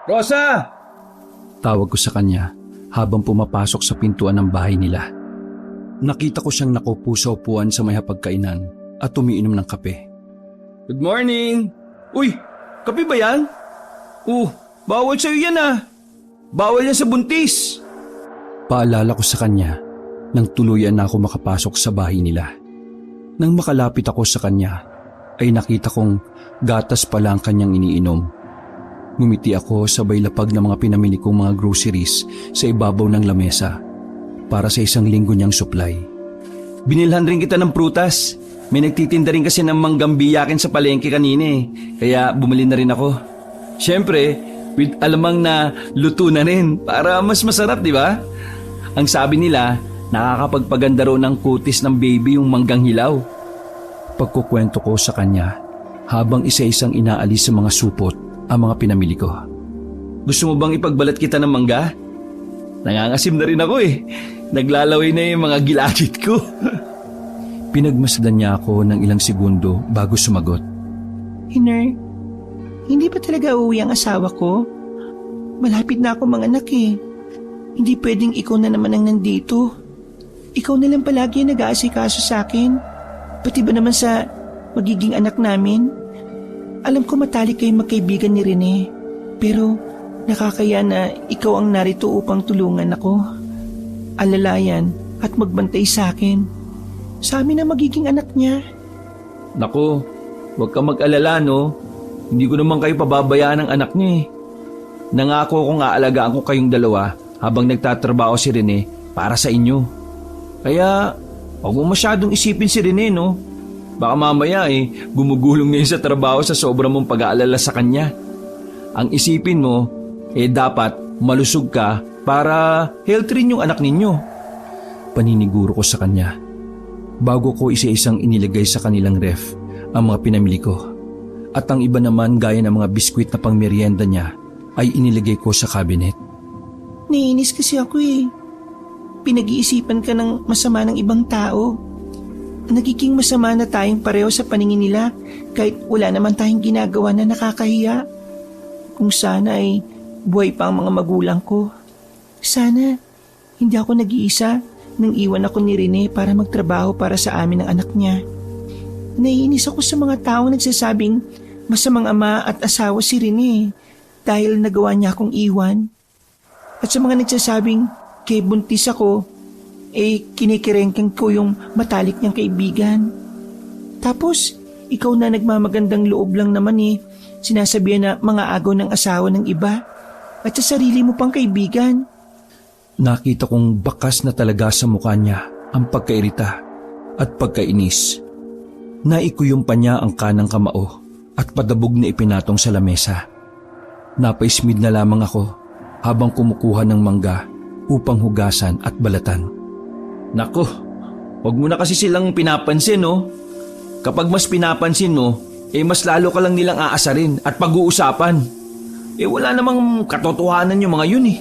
Rosa! Tawag ko sa kanya habang pumapasok sa pintuan ng bahay nila. Nakita ko siyang nakaupo sa upuan sa may hapagkainan at umiinom ng kape. Good morning! Uy! Kape ba yan? Bawal sa'yo yan ah! Bawal yan sa buntis! Paalala ko sa kanya nang tuluyan na ako makapasok sa bahay nila. Nang makalapit ako sa kanya, ay nakita kong gatas pala ang kanyang iniinom. Ngumiti ako sabay lapag ng mga pinamili kong mga groceries sa ibabaw ng lamesa para sa isang linggo niyang supply. Binilhan rin kita ng prutas. May nagtitinda rin kasi ng manggang biyakin sa palengke kanina eh. Kaya bumili na rin ako. Siyempre, with alamang na luto na rin para mas masarap, di ba? Ang sabi nila, nakakapagpaganda raw ng kutis ng baby yung manggang hilaw. Pagkukwento ko sa kanya habang isa-isang inaalis sa mga supot ang mga pinamili ko. Gusto mo bang ipagbalat kita ng mangga? Nangangasim na rin ako eh. Naglalaway na yung mga gilagid ko. Pinagmasdan niya ako ng ilang segundo bago sumagot. Hiner, hindi pa talaga uuwi ang asawa ko? Malapit na ako manganak eh. Hindi pwedeng ikaw na naman ang nandito. Ikaw na lang palagi ang nag-aasikaso sa akin. Pati ba naman sa magiging anak namin? Alam ko matalik kayong magkaibigan ni Rene. Pero nakakaya na ikaw ang narito upang tulungan ako. Alalayan at magbantay sa akin. Sa amin ang magiging anak niya. Naku, huwag ka mag-alala no. Hindi ko naman kayo pababayaan ng anak niya eh. Nangako kong aalagaan ko kayong dalawa habang nagtatrabaho si Rene para sa inyo. Kaya huwag mo masyadong isipin si Rene no. Baka mamaya gumugulong na yun sa trabaho sa sobrang mong pag-aalala sa kanya. Ang isipin mo, dapat malusog ka para healthy rin yung anak ninyo. Paniniguro ko sa kanya bago ko isa-isang inilagay sa kanilang ref ang mga pinamili ko. At ang iba naman gaya ng mga biskwit na pangmeryenda niya ay inilagay ko sa cabinet. Naiinis kasi ako eh. Pinag-iisipan ka ng masama ng ibang tao. Nagiging masama na tayong pareho sa paningin nila kahit wala naman tayong ginagawa na nakakahiya. Kung sana ay buhay pa ang mga magulang ko. Sana hindi ako nag-iisa nang iwan ako ni Rene para magtrabaho para sa amin ng anak niya. Naiinis ako sa mga tao nagsasabing masamang ama at asawa si Rene dahil nagawa niya akong iwan. At sa mga nagsasabing kay buntis ako, kinikirengkeng ko yung matalik niyang kaibigan. Tapos, ikaw na nagmamagandang loob lang naman sinasabihan na mga agaw ng asawa ng iba at sa sarili mo pang kaibigan. Nakita kong bakas na talaga sa mukha niya ang pagkairita at pagkainis. Naikuyom pa niya ang kanang kamao at padabog na ipinatong sa lamesa. Napaismid na lamang ako habang kumukuha ng mangga upang hugasan at balatan. Nako, wag mo na kasi silang pinapansin no. Kapag mas pinapansin mo, mas lalo ka lang nilang aasarin at pag-uusapan. Wala namang katotohanan yung mga yun eh.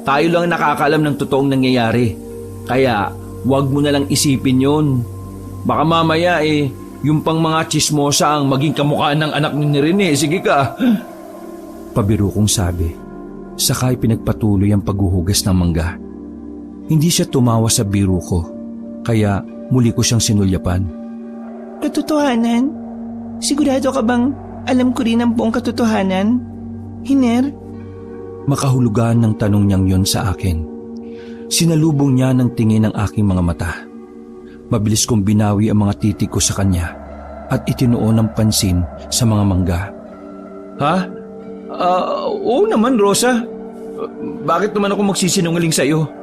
Tayo lang nakakaalam ng totoong nangyayari. Kaya wag mo na lang isipin yun. Baka mamaya yung pang mga chismosa ang maging kamukha ng anak ni Rene. Sige ka. Pabiro kong sabi. Sakay pinagpatuloy ang paghuhugas ng mangga. Hindi siya tumawa sa biro ko. Kaya muli ko siyang sinulyapan. Katotohanan? Sigurado ka bang alam ko rin ang buong katotohanan? Hiner? Makahulugan ng tanong niyang yon sa akin. Sinalubong niya ng tingin ng aking mga mata. Mabilis kong binawi ang mga titig ko sa kanya at itinuon ng pansin sa mga mangga. Ha? Oo naman, Rosa. Bakit naman ako magsisinungaling sa'yo?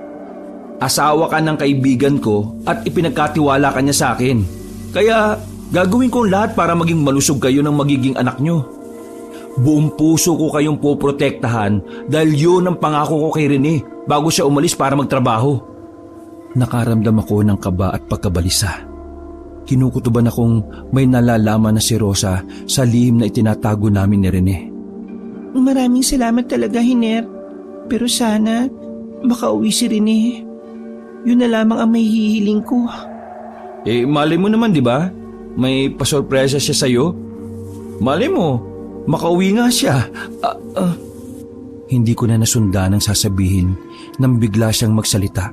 Asawa ka ng kaibigan ko at ipinagkatiwala ka niya sa akin. Kaya gagawin ko lahat para maging malusog kayo ng magiging anak niyo. Buong puso ko kayong poprotektahan dahil yun ang pangako ko kay Rene bago siya umalis para magtrabaho. Nakaramdam ako ng kaba at pagkabalisa. Kinukutuban akong may nalalaman na si Rosa sa lihim na itinatago namin ni Rene. Maraming salamat talaga, Hiner. Pero sana makauwi si Rene. Yun na lamang ang may hihiling ko. Malay mo naman, di ba? May pasorpresa siya sa'yo. Malay mo, makauwi nga siya. Hindi ko na nasundan ang sasabihin nang bigla siyang magsalita.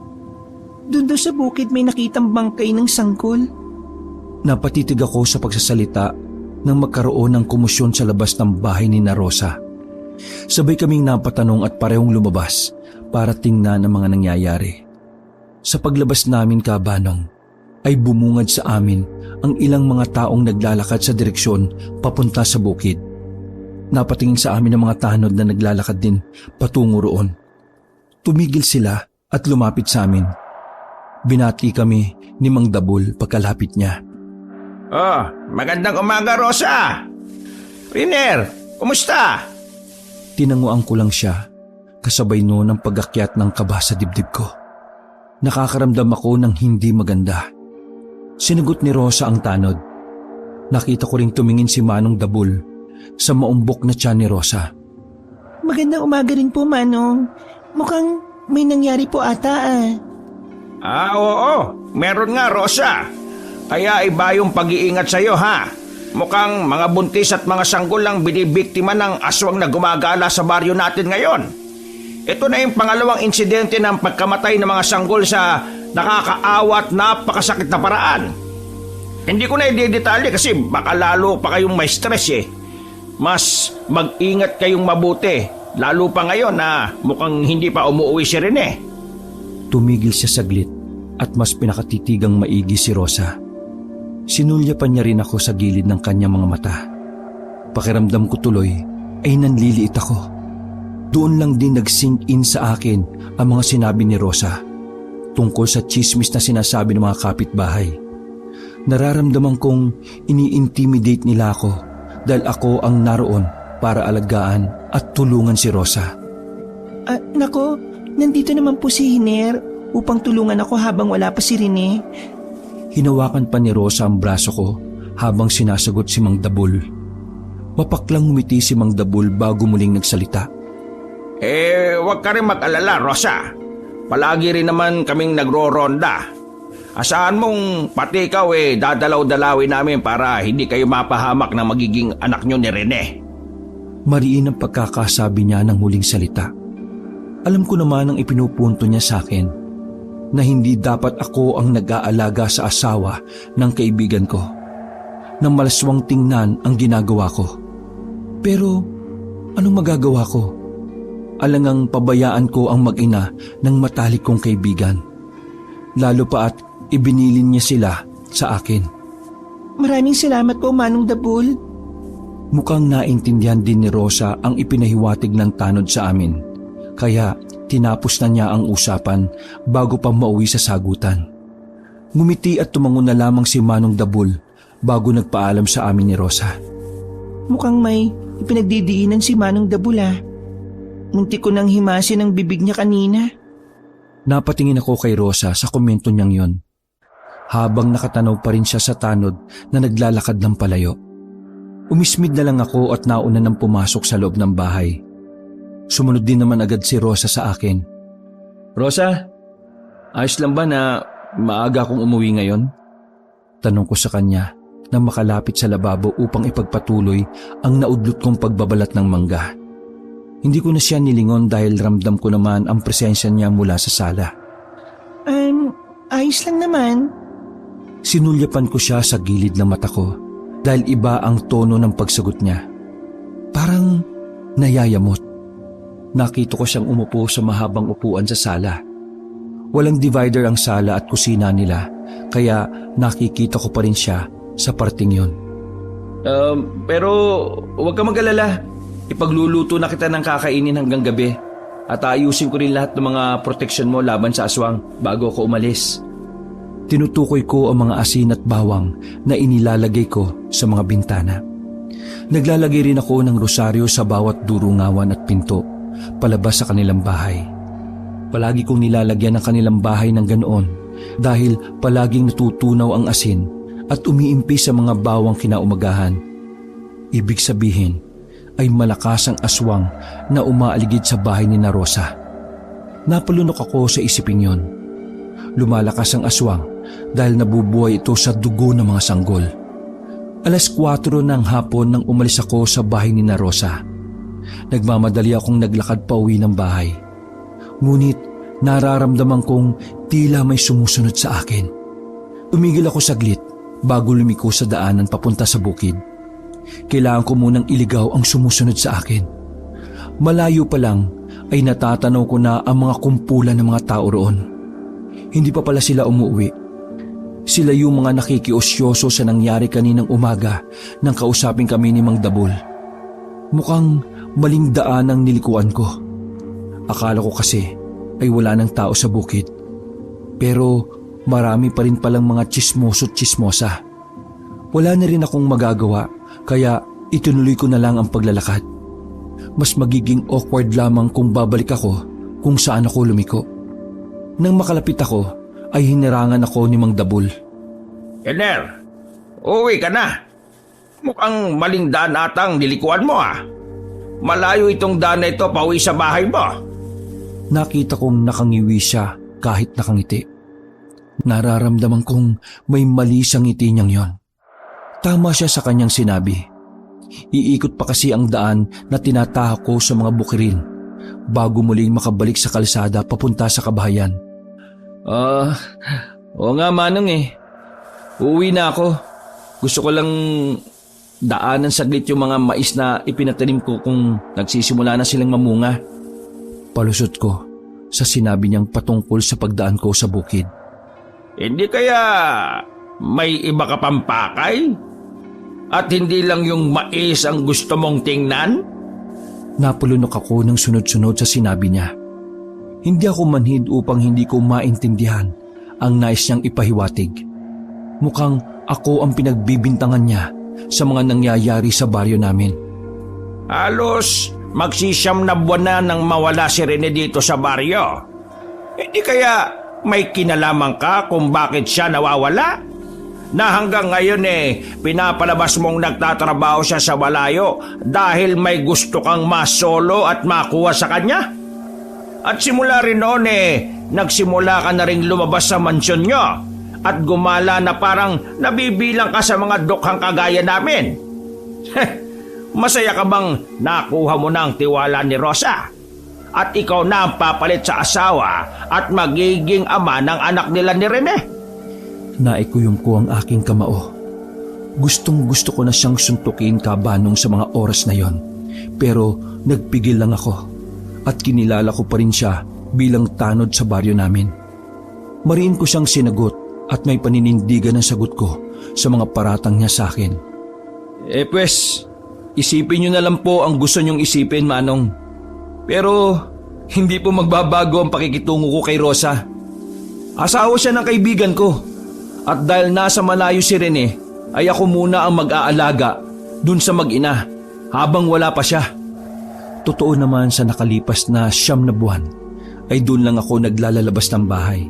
Doon daw sa bukid may nakitang bangkay ng sanggol. Napatitig ako sa pagsasalita nang magkaroon ng komosyon sa labas ng bahay ni na Rosa. Sabay kaming napatanong at parehong lumabas para tingnan ang mga nangyayari. Sa paglabas namin, Kabanong, ay bumungad sa amin ang ilang mga taong naglalakad sa direksyon papunta sa bukid. Napatingin sa amin ang mga tanod na naglalakad din patungo roon. Tumigil sila at lumapit sa amin. Binati kami ni Mang Dabul pagkalapit niya. Oh, magandang umaga, Rosa! Riner, kumusta? Tinanguan ko lang siya, kasabay noon ang pag-akyat ng kaba sa dibdib ko. Nakakaramdam ako ng hindi maganda. Sinagot ni Rosa ang tanod. Nakita ko ring tumingin si Manong Dabul sa maumbok na tiyan ni Rosa. Magandang umaga rin po, Manong. Mukhang may nangyari po ata Oo, meron nga, Rosa. Kaya iba yung pag-iingat sa'yo, ha? Mukhang mga buntis at mga sanggol lang binibiktima ng aswang na gumagala sa baryo natin ngayon. Ito na yung pangalawang insidente ng pagkamatay ng mga sanggol sa nakakaawa at napakasakit na paraan. Hindi ko na i-detalye kasi baka lalo pa kayong may stress eh. Mas mag-ingat kayong mabuti, lalo pa ngayon na mukhang hindi pa umuwi si Rene. Tumigil siya saglit at mas pinakatitigang maigi si Rosa. Sinulyapan niya rin ako sa gilid ng kanyang mga mata. Pakiramdam ko tuloy ay nanliliit ako. Doon lang din nag-sink in sa akin ang mga sinabi ni Rosa tungkol sa chismis na sinasabi ng mga kapitbahay. Nararamdaman kong ini-intimidate nila ako dahil ako ang naroon para alagaan at tulungan si Rosa. Nako, nandito naman po si Hiner upang tulungan ako habang wala pa si Rene. Hinawakan pa ni Rosa ang braso ko habang sinasagot si Mang Dabul. Mapaklang ngumiti si Mang Dabul bago muling nagsalita. Huwag ka rin mag-alala, Rosa. Palagi rin naman kaming nagro-ronda. Asahan mong pati ikaw dadalaw-dalawin namin para hindi kayo mapahamak na magiging anak nyo ni Rene. Mariin ang pagkakasabi niya ng huling salita. Alam ko naman ang ipinupunto niya sa akin na hindi dapat ako ang nag-aalaga sa asawa ng kaibigan ko, na malaswang tingnan ang ginagawa ko. Pero anong magagawa ko? Alangang pabayaan ko ang mag-ina ng matalik kong kaibigan. Lalo pa at ibinilin niya sila sa akin. Maraming salamat po, Manong Dabul. Mukhang naintindihan din ni Rosa ang ipinahiwatig ng tanod sa amin. Kaya tinapos na niya ang usapan bago pa mauwi sa sagutan. Ngumiti at tumango na lamang si Manong Dabul bago nagpaalam sa amin ni Rosa. Mukhang may ipinagdidiinan si Manong Dabul Munti ko nang himasin ang bibig niya kanina. Napatingin ako kay Rosa sa komento niyang yon, habang nakatanaw pa rin siya sa tanod na naglalakad ng palayo. Umismid na lang ako at nauna nang pumasok sa loob ng bahay. Sumunod din naman agad si Rosa sa akin. Rosa, ayos lang ba na maaga akong umuwi ngayon? Tanong ko sa kanya nang makalapit sa lababo upang ipagpatuloy ang naudlot kong pagbabalat ng mangga. Hindi ko na siya nilingon dahil ramdam ko naman ang presensya niya mula sa sala. Ayos lang naman. Sinulyapan ko siya sa gilid ng mata ko dahil iba ang tono ng pagsagot niya. Parang nayayamot. Nakita ko siyang umupo sa mahabang upuan sa sala. Walang divider ang sala at kusina nila, kaya nakikita ko pa rin siya sa parting yon. Pero huwag ka mag-alala. Ipagluluto na kita ng kakainin hanggang gabi at ayusin ko rin lahat ng mga protection mo laban sa aswang bago ako umalis. Tinutukoy ko ang mga asin at bawang na inilalagay ko sa mga bintana. Naglalagay rin ako ng rosaryo sa bawat durungawan at pinto palabas sa kanilang bahay. Palagi kong nilalagyan ng kanilang bahay ng ganoon dahil palaging natutunaw ang asin at umiimpi sa mga bawang kinaumagahan. Ibig sabihin ay malakas ang aswang na umaaligid sa bahay ni na Rosa. Napalunok ako sa isiping yon. Lumalakas ang aswang dahil nabubuhay ito sa dugo ng mga sanggol. 4:00 ng hapon nang umalis ako sa bahay ni na Rosa. Nagmamadali akong naglakad pa uwi ng bahay. Ngunit nararamdaman kong tila may sumusunod sa akin. Tumigil ako saglit bago lumiko sa daanan papunta sa bukid. Kailangan ko munang iligaw ang sumusunod sa akin. Malayo pa lang ay natatanaw ko na ang mga kumpulan ng mga tao roon. Hindi pa pala sila umuwi. Sila yung mga nakikiosyoso sa nangyari kaninang umaga nang kausapin kami ni Mang Dabul. Mukhang maling daan ang nilikuan ko. Akala ko kasi ay wala ng tao sa bukid. Pero marami pa rin palang mga tsismoso't tsismosa. Wala na rin akong magagawa kaya itinuloy ko na lang ang paglalakad. Mas magiging awkward lamang kung babalik ako kung saan ako lumiko. Nang makalapit ako ay hinirangan ako ni Mang Dabul. Ener, uwi ka na. Mukhang maling daan atang nilikuan mo Malayo itong daan na ito pauwi sa bahay mo. Nakita kong nakangiwi siya kahit nakangiti. Nararamdaman kong may mali sa ngiti niyang yon. Tama siya sa kanyang sinabi. Iikot pa kasi ang daan na tinatahak ko sa mga bukirin bago muling makabalik sa kalsada papunta sa kabahayan. Oo nga Manong Uuwi na ako. Gusto ko lang daanan saglit yung mga mais na ipinatanim ko kung nagsisimula na silang mamunga. Palusot ko sa sinabi niyang patungkol sa pagdaan ko sa bukid. Hindi kaya may iba ka pang pakay? At hindi lang yung mais ang gusto mong tingnan? Napulunok ako ng sunod-sunod sa sinabi niya. Hindi ako manhid upang hindi ko maintindihan ang nais niyang ipahiwatig. Mukhang ako ang pinagbibintangan niya sa mga nangyayari sa baryo namin. Halos magsisiyam na buwan na nang mawala si Rene dito sa baryo. Hindi kaya may kinalaman ka kung bakit siya nawawala? Na hanggang ngayon pinapalabas mong nagtatrabaho siya sa malayo dahil may gusto kang masolo at makuha sa kanya? At simula rin noon nagsimula ka na ring lumabas sa mansyon nyo at gumala na parang nabibilang ka sa mga dukhang kagaya namin. Masaya ka bang nakuha mo na ang tiwala ni Rosa? At ikaw na ang papalit sa asawa at magiging ama ng anak nila ni Rene? Naikuyom ko ang aking kamao. Gustong gusto ko na siyang suntukin kabanong sa mga oras na yon. Pero nagpigil lang ako at kinilala ko pa rin siya bilang tanod sa baryo namin. Mariin ko siyang sinagot at may paninindigan ng sagot ko sa mga paratang niya sa akin. Pues, isipin niyo na lang po ang gusto niyong isipin, Manong. Pero hindi po magbabago ang pakikitungo ko kay Rosa. Asawa siya ng kaibigan ko. At dahil nasa malayo si Rene, ay ako muna ang mag-aalaga dun sa mag-ina habang wala pa siya. Totoo naman sa nakalipas na 9 na buwan ay doon lang ako naglalalabas ng bahay.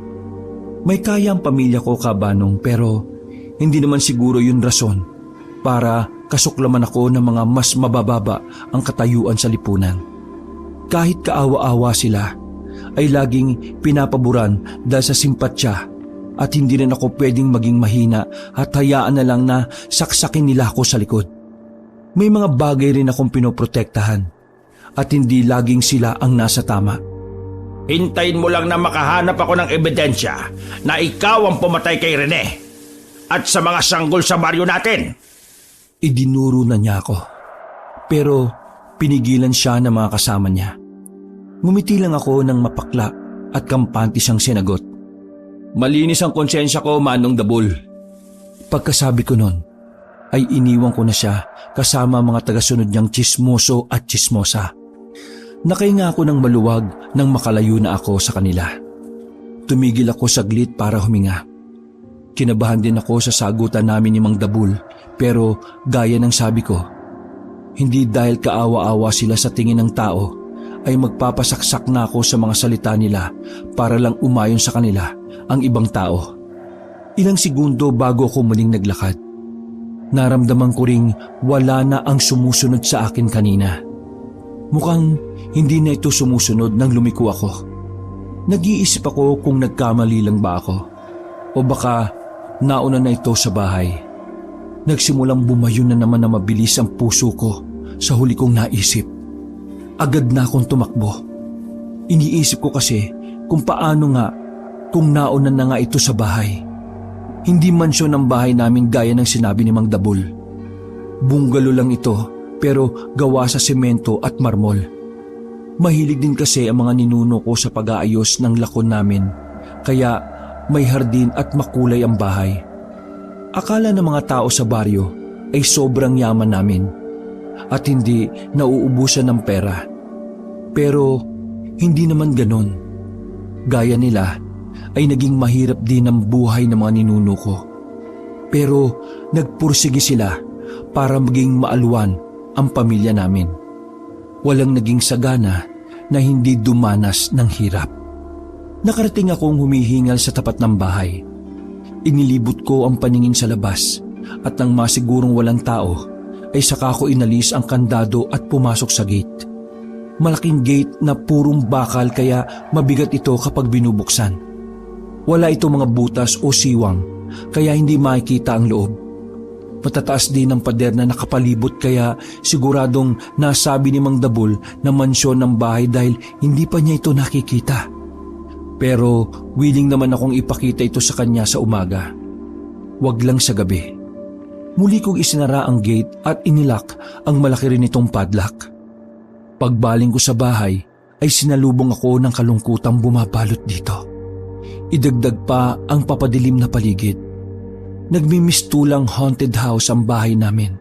May kaya ang pamilya ko kabanong pero hindi naman siguro yun rason para kasuklaman ako ng mga mas mabababa ang katayuan sa lipunan. Kahit kaawa-awa sila ay laging pinapaboran dahil sa simpatsya at hindi rin ako pwedeng maging mahina at hayaan na lang na saksakin nila ako sa likod. May mga bagay rin akong pinoprotektahan at hindi laging sila ang nasa tama. Hintayin mo lang na makahanap ako ng ebidensya na ikaw ang pumatay kay Rene at sa mga sanggol sa baryo natin. Idinuro na niya ako pero pinigilan siya ng mga kasama niya. Ngumiti lang ako ng mapakla at kampante siyang sinagot. Malinis ang konsensya ko, Manong Dabul. Pagkasabi ko nun, ay iniwan ko na siya kasama mga tagasunod niyang tsismoso at tsismosa. Nakahinga ako ng maluwag nang makalayo na ako sa kanila. Tumigil ako saglit para huminga. Kinabahan din ako sa sagutan namin ni Mang Dabul pero gaya ng sabi ko, hindi dahil kaawa-awa sila sa tingin ng tao ay magpapasaksak na ako sa mga salita nila para lang umayon sa kanila ang ibang tao. Ilang segundo bago ako muling naglakad, naramdaman ko ring wala na ang sumusunod sa akin kanina. Mukhang hindi na ito sumusunod nang lumiko ako. Nag-iisip ako kung nagkamali lang ba ako o baka nauna na ito sa bahay. Nagsimulang bumayo na naman na mabilis ang puso ko sa huli kong naisip. agad na akong tumakbo. Iniisip ko kasi kung paano nga kung naunan na nga ito sa bahay. Hindi mansyon ang bahay namin gaya ng sinabi ni Mang Dabul. Bungalo lang ito pero gawa sa semento at marmol. Mahilig din kasi ang mga ninuno ko sa pag-aayos ng lakon namin, kaya may hardin at makulay ang bahay. Akala ng mga tao sa baryo ay sobrang yaman namin at hindi nauubusan ng pera. Pero hindi naman ganon. Gaya nila ay naging mahirap din ang buhay ng mga ninuno ko. Pero nagpursige sila para maging maalwan ang pamilya namin. Walang naging sagana na hindi dumanas ng hirap. Nakarating akong humihingal sa tapat ng bahay. Inilibot ko ang paningin sa labas at nang masigurong walang tao ay saka ko inalis ang kandado at pumasok sa gate. Malaking gate na purong bakal kaya mabigat ito kapag binubuksan. Wala itong mga butas o siwang kaya hindi makikita ang loob. Matataas din ang pader na nakapalibot kaya siguradong nasabi ni Mang Dabul na mansyon ng bahay dahil hindi pa niya ito nakikita. Pero willing naman akong ipakita ito sa kanya sa umaga. Wag lang sa gabi. Muli kong isinara ang gate at inilak ang malaki rin itong padlock. Pagbaling ko sa bahay ay sinalubong ako ng kalungkutang bumabalot dito. Idagdag pa ang papadilim na paligid. Nagmimistulang haunted house ang bahay namin.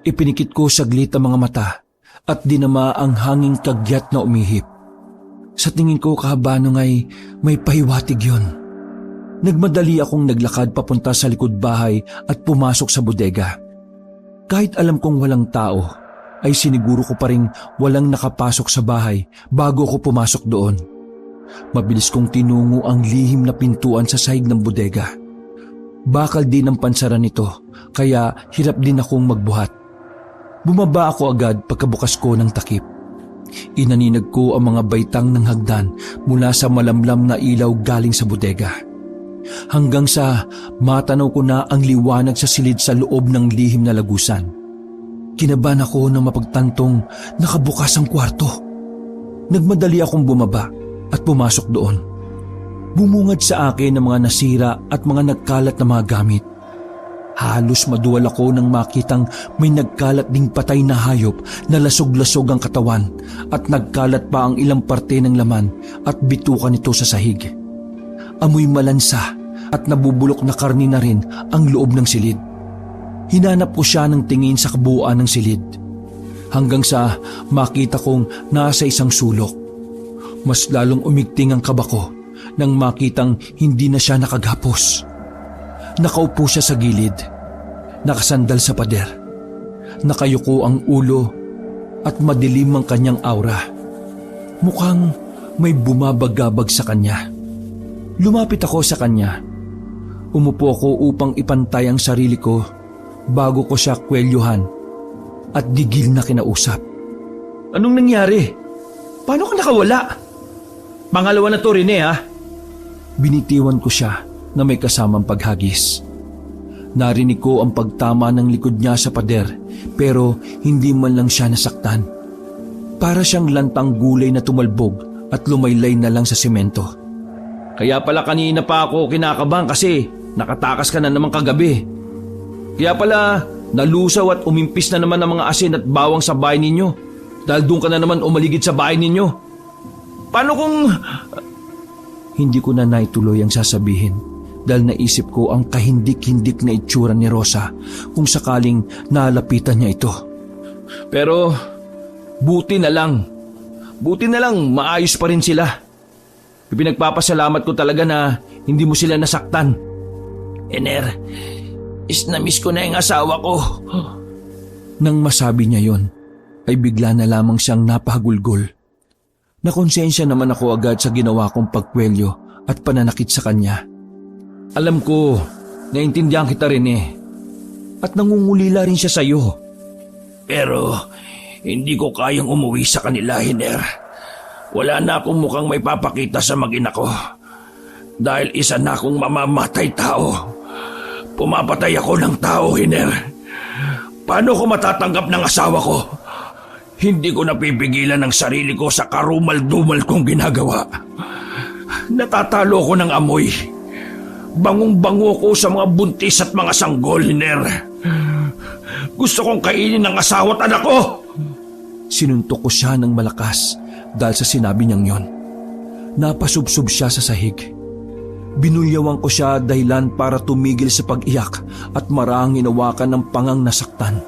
Ipinikit ko saglit ang mga mata at dinama ang hanging kagyat na umihip. Sa tingin ko kahabanong ay may pahiwatig yun. Nagmadali akong naglakad papunta sa likod bahay at pumasok sa bodega. Kahit alam kong walang tao, ay siniguro ko pa rin walang nakapasok sa bahay bago ko pumasok doon. Mabilis kong tinungo ang lihim na pintuan sa sahig ng bodega. Bakal din ang pansaran nito, kaya hirap din akong magbuhat. Bumaba ako agad pagkabukas ko ng takip. Inaninag ko ang mga baitang ng hagdan mula sa malamlam na ilaw galing sa bodega. Hanggang sa matanaw ko na ang liwanag sa silid sa loob ng lihim na lagusan. Kinabahan ako nang mapagtantong nakabukas ang kwarto. Nagmadali akong bumaba at pumasok doon. Bumungad sa akin ang mga nasira at mga nagkalat na mga gamit. Halos maduwal ako nang makitang may nagkalat ding patay na hayop na lasog-lasog ang katawan at nagkalat pa ang ilang parte ng laman at bitukan nito sa sahig. Amoy malansa at nabubulok na karni na rin ang loob ng silid. Hinanap ko siya ng tingin sa kabuuan ng silid. Hanggang sa makita kong nasa isang sulok. Mas lalong umigting ang kaba ko nang makitang hindi na siya nakagapos. Nakaupo siya sa gilid, nakasandal sa pader. Nakayuko ang ulo at madilim ang kanyang aura. Mukhang may bumabagabag sa kanya. Lumapit ako sa kanya. Umupo ako upang ipantay ang sarili ko bago ko siya kwelyuhan at digil na kinausap. Anong nangyari? Paano ka nakawala? Pangalawa na to rin ha? Binitiwan ko siya na may kasamang paghagis. Narinig ko ang pagtama ng likod niya sa pader pero hindi man lang siya nasaktan. Para siyang lantang gulay na tumalbog at lumaylay na lang sa semento. Kaya pala kanina pa ako kinakabahan kasi nakatakas ka na naman kagabi. Kaya pala nalusaw at umimpis na naman ang mga asin at bawang sa bahay ninyo dahil doon ka na naman umaligid sa bahay ninyo. Paano kung... Hindi ko na naituloy ang sasabihin dahil naisip ko ang kahindik-hindik na itsura ni Rosa kung sakaling nalapitan niya ito. Pero buti na lang. Buti na lang maayos pa rin sila. Pinagpapasalamat ko talaga na hindi mo sila nasaktan. Ener, na-miss ko na yung asawa ko. Nang masabi niya yon, ay bigla na lamang siyang napahagulgol. Nakonsensya naman ako agad sa ginawa kong pagkwelyo at pananakit sa kanya. Alam ko, naintindihan kita rin At nangungulila rin siya sa'yo. Pero hindi ko kayang umuwi sa kanila, Hiner. Wala na akong mukhang may papakita sa mag-ina ko. Dahil isa na akong mamamatay tao. Pumapatay ako ng tao, Hiner. Paano ko matatanggap ng asawa ko? Hindi ko napipigilan ang sarili ko sa karumal-dumal kong ginagawa. Natatalo ko ng amoy. Bangong-bango ko sa mga buntis at mga sanggol, Hiner. Gusto kong kainin ng asawa at anak ko. Sinuntok ko siya ng malakas dahil sa sinabi niyang yon. Napasubsob siya sa sahig. Binulyawan ko siya dahilan para tumigil sa pag-iyak at marahang hinawakan ng pangang nasaktan.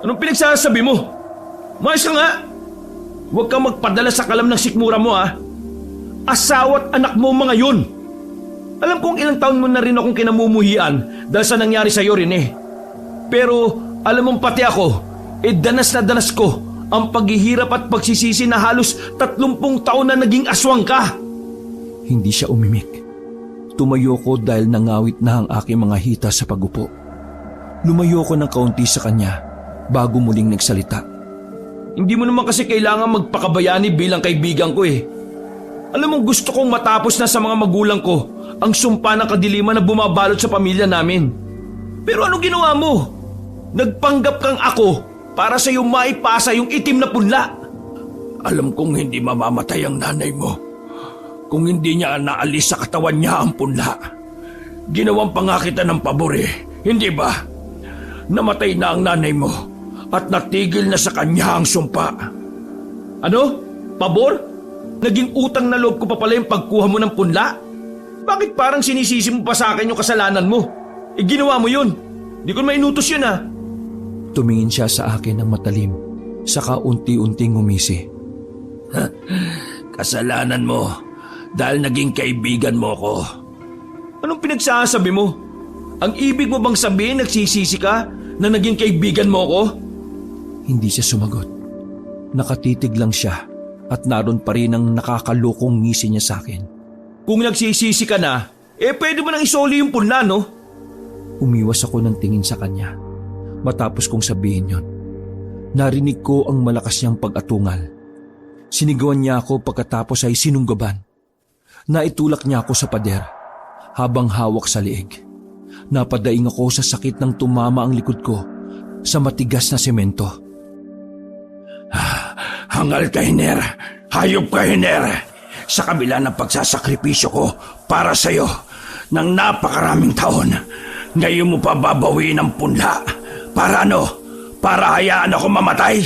Anong pinagsasabi mo? Mayos ka nga! Huwag kang magpadala sa kalam ng sikmura mo, ha? Asawa at anak mo mga yun! Alam kong ilang taon mo na rin akong kinamumuhian dahil sa nangyari sa'yo rin eh. Pero alam mong pati ako, danas na danas ko ang paghihirap at pagsisisi na halos 30 taon na naging aswang ka. Hindi siya umimik. Tumayo ko dahil nangawit na ang aking mga hita sa pagupo. Lumayo ko ng kaunti sa kanya bago muling nagsalita. Hindi mo naman kasi kailangan magpakabayani bilang kaibigan ko eh. Alam mo, gusto kong matapos na sa mga magulang ko ang sumpa ng kadiliman na bumabalot sa pamilya namin. Pero ano ginawa mo? Nagpanggap kang ako para sa iyo maipasa yung itim na punla. Alam kong hindi mamamatay ang nanay mo kung hindi niya naalis sa katawan niya ang punla. Ginawang pa nga kita ng pabor eh, hindi ba? Namatay na ang nanay mo at natigil na sa kanya ang sumpa. Ano? Pabor? Naging utang na loob ko pa pala yung pagkuha mo ng punla? Bakit parang sinisisi mo pa sa akin yung kasalanan mo? Ginawa mo yun. Di ko mainutos yun, ha? Tumingin siya sa akin ng matalim, saka unti-unting ngumisi. Kasalanan mo dahil naging kaibigan mo ko. Anong pinagsasabi mo? Ang ibig mo bang sabihin nagsisisi ka na naging kaibigan mo ko? Hindi siya sumagot. Nakatitig lang siya at naroon pa rin ang nakakalokong ngisi niya sa akin. Kung nagsisisi ka na, pwede mo nang isoli yung punla, no? Umiwas ako ng tingin sa kanya. Matapos kong sabihin yon, narinig ko ang malakas niyang pag-atungal. Sinigawan niya ako pagkatapos ay sinunggaban. Naitulak niya ako sa pader habang hawak sa liig. Napadaing ako sa sakit ng tumama ang likod ko sa matigas na semento. Hangal ka, Hiner. Hayop ka, Hiner. Sa kabila ng pagsasakripisyo ko para sa'yo ng napakaraming taon, ngayon mo pa babawiin ang punla. Para ano? Para hayaan ako mamatay?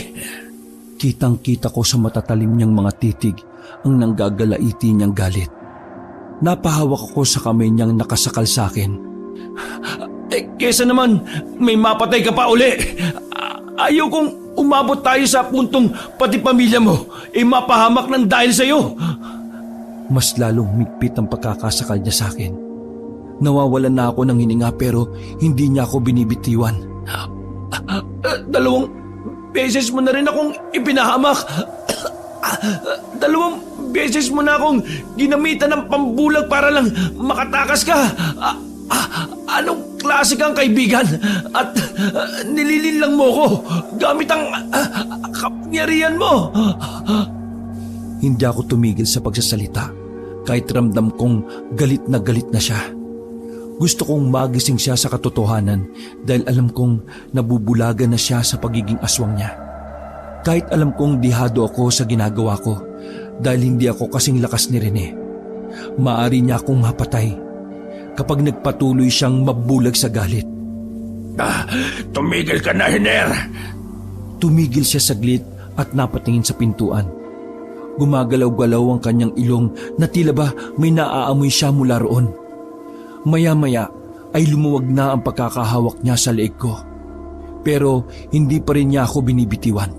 Kitang-kita ko sa matatalim niyang mga titig ang nanggagalaiti niyang galit. Napahawak ako sa kamay niyang nakasakal sa akin. Kesa naman may mapatay ka pa uli. Ayaw kong umabot tayo sa puntong pati pamilya mo mapahamak ng dahil sa'yo. Mas lalong migpit ang pagkakasakal niya sa akin. Nawawalan na ako ng hininga pero hindi niya ako binibitiwan. 2 beses mo na rin akong ipinahamak. 2 beses mo na akong ginamitan ng pambulag para lang makatakas ka. Anong klase kang kaibigan? At nililinlang mo ko gamit ang kapangyarihan mo. Hindi ako tumigil sa pagsasalita kahit ramdam kong galit na siya. Gusto kong magising siya sa katotohanan dahil alam kong nabubulagan na siya sa pagiging aswang niya. Kahit alam kong dihado ako sa ginagawa ko dahil hindi ako kasing lakas ni Rene. Maari niya akong mapatay kapag nagpatuloy siyang mabulag sa galit. Tumigil ka na, Hiner. Tumigil siya saglit at napatingin sa pintuan. Gumagalaw-galaw ang kanyang ilong na tila ba may naaamoy siya mula roon. Maya-maya ay lumuwag na ang pagkakahawak niya sa leeg ko. Pero hindi pa rin niya ako binibitiwan.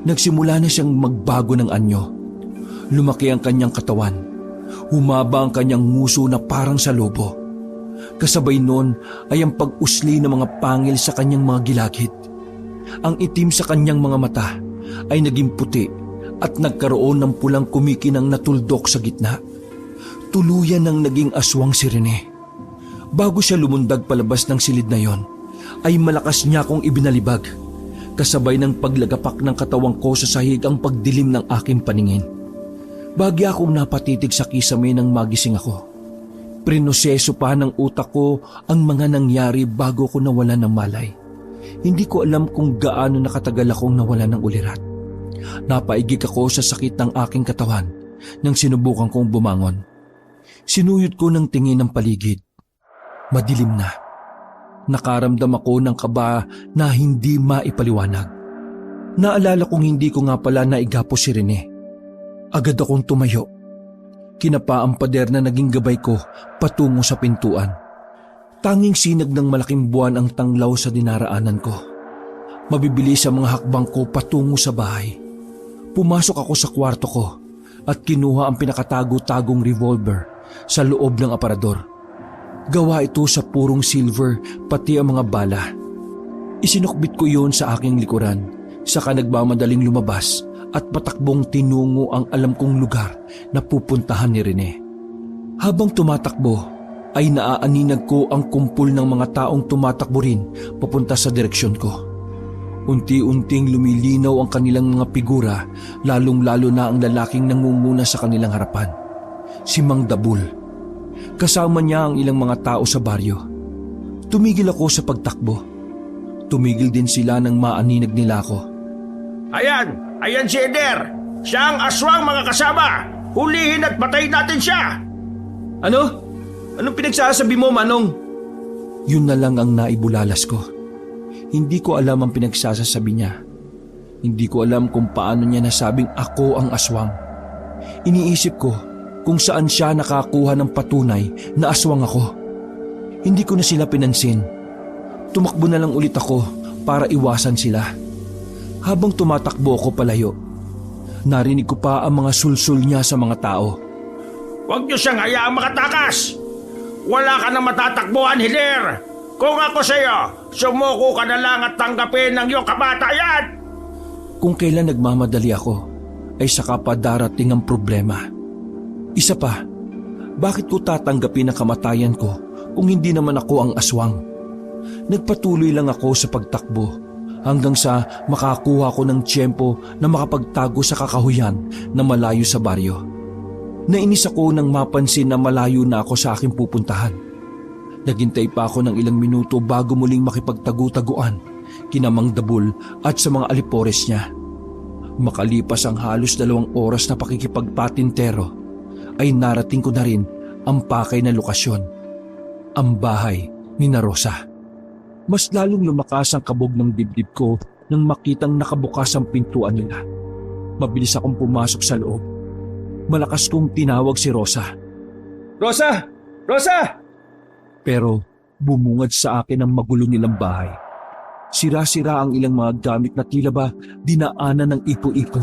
Nagsimula na siyang magbago ng anyo. Lumaki ang kanyang katawan. Humaba ang kanyang nguso na parang sa lobo. Kasabay noon ay ang pag-usli ng mga pangil sa kanyang mga gilagid. Ang itim sa kanyang mga mata ay naging puti at nagkaroon ng pulang kumikinang natuldok sa gitna. Tuluyan ng naging aswang si Rene. Bago siya lumundag palabas ng silid na yon, ay malakas niya akong ibinalibag. Kasabay ng paglagapak ng katawang ko sa sahig ang pagdilim ng aking paningin. Bagya akong napatitig sa kisame nang magising ako. Prinoseso pa ng utak ko ang mga nangyari bago ko nawalan ng malay. Hindi ko alam kung gaano nakatagal akong nawalan ng ulirat. Napaigik ako sa sakit ng aking katawan nang sinubukan kong bumangon. Sinuyod ko ng tingin ng paligid. Madilim na. Nakaramdam ako ng kaba na hindi maipaliwanag. Naalala kong hindi ko nga pala naigapo si Rene. Agad akong tumayo. Kinapa ang pader na naging gabay ko patungo sa pintuan. Tanging sinag ng malaking buwan ang tanglaw sa dinaraanan ko. Mabibilis ang mga hakbang ko patungo sa bahay. Pumasok ako sa kwarto ko at kinuha ang pinakatago-tagong revolver sa loob ng aparador. Gawa ito sa purong silver pati ang mga bala. Isinukbit ko yon sa aking likuran, saka nagmamadaling lumabas at patakbong tinungo ang alam kong lugar na pupuntahan ni Rene. Habang tumatakbo ay naaaninag ko ang kumpul ng mga taong tumatakbo rin papunta sa direksyon ko. Unti-unting lumilinaw ang kanilang mga figura, lalong-lalo na ang lalaking nangunguna sa kanilang harapan, si Mang Dabul. Kasama niya ang ilang mga tao sa baryo. Tumigil ako sa pagtakbo. Tumigil din sila nang maaninag nila ako. Ayan si Eder. Siya ang aswang, mga kasama. Hulihin at patayin natin siya. Ano? Anong pinagsasabi mo, Manong? Yun na lang ang naibulalas ko. Hindi ko alam ang pinagsasasabi niya. Hindi ko alam kung paano niya nasabing ako ang aswang. Iniisip ko kung saan siya nakakuha ng patunay na aswang ako. Hindi ko na sila pinansin. Tumakbo na lang ulit ako para iwasan sila. Habang tumatakbo ako palayo, narinig ko pa ang mga sulsul niya sa mga tao. Huwag niyo siyang hayaang makatakas. Wala ka na matatakbuhan, Hilir. Kung ako sa'yo, sumuko ka na lang at tanggapin ang iyong kamatayan. Kung kailan nagmamadali ako, ay saka pa darating ang problema. Isa pa, bakit ko tatanggapin ang kamatayan ko kung hindi naman ako ang aswang? Nagpatuloy lang ako sa pagtakbo hanggang sa makakuha ko ng tiyempo na makapagtago sa kakahuyan na malayo sa baryo. Nainis ako nang mapansin na malayo na ako sa aking pupuntahan. Naghintay pa ako ng ilang minuto bago muling makipagtagu-taguan kina Mang Dabul at sa mga alipores niya. Makalipas ang halos 2 oras na pakikipagpatintero, ay narating ko na rin ang pakay na lokasyon, ang bahay ni na Rosa. Mas lalong lumakas ang kabog ng dibdib ko nang makitang nakabukas ang pintuan nila. Mabilis akong pumasok sa loob. Malakas kong tinawag si Rosa. Rosa! Rosa! Pero bumungad sa akin ang magulo nilang bahay. Sira-sira ang ilang mga gamit na tila ba dinaanan ng ipo-ipo.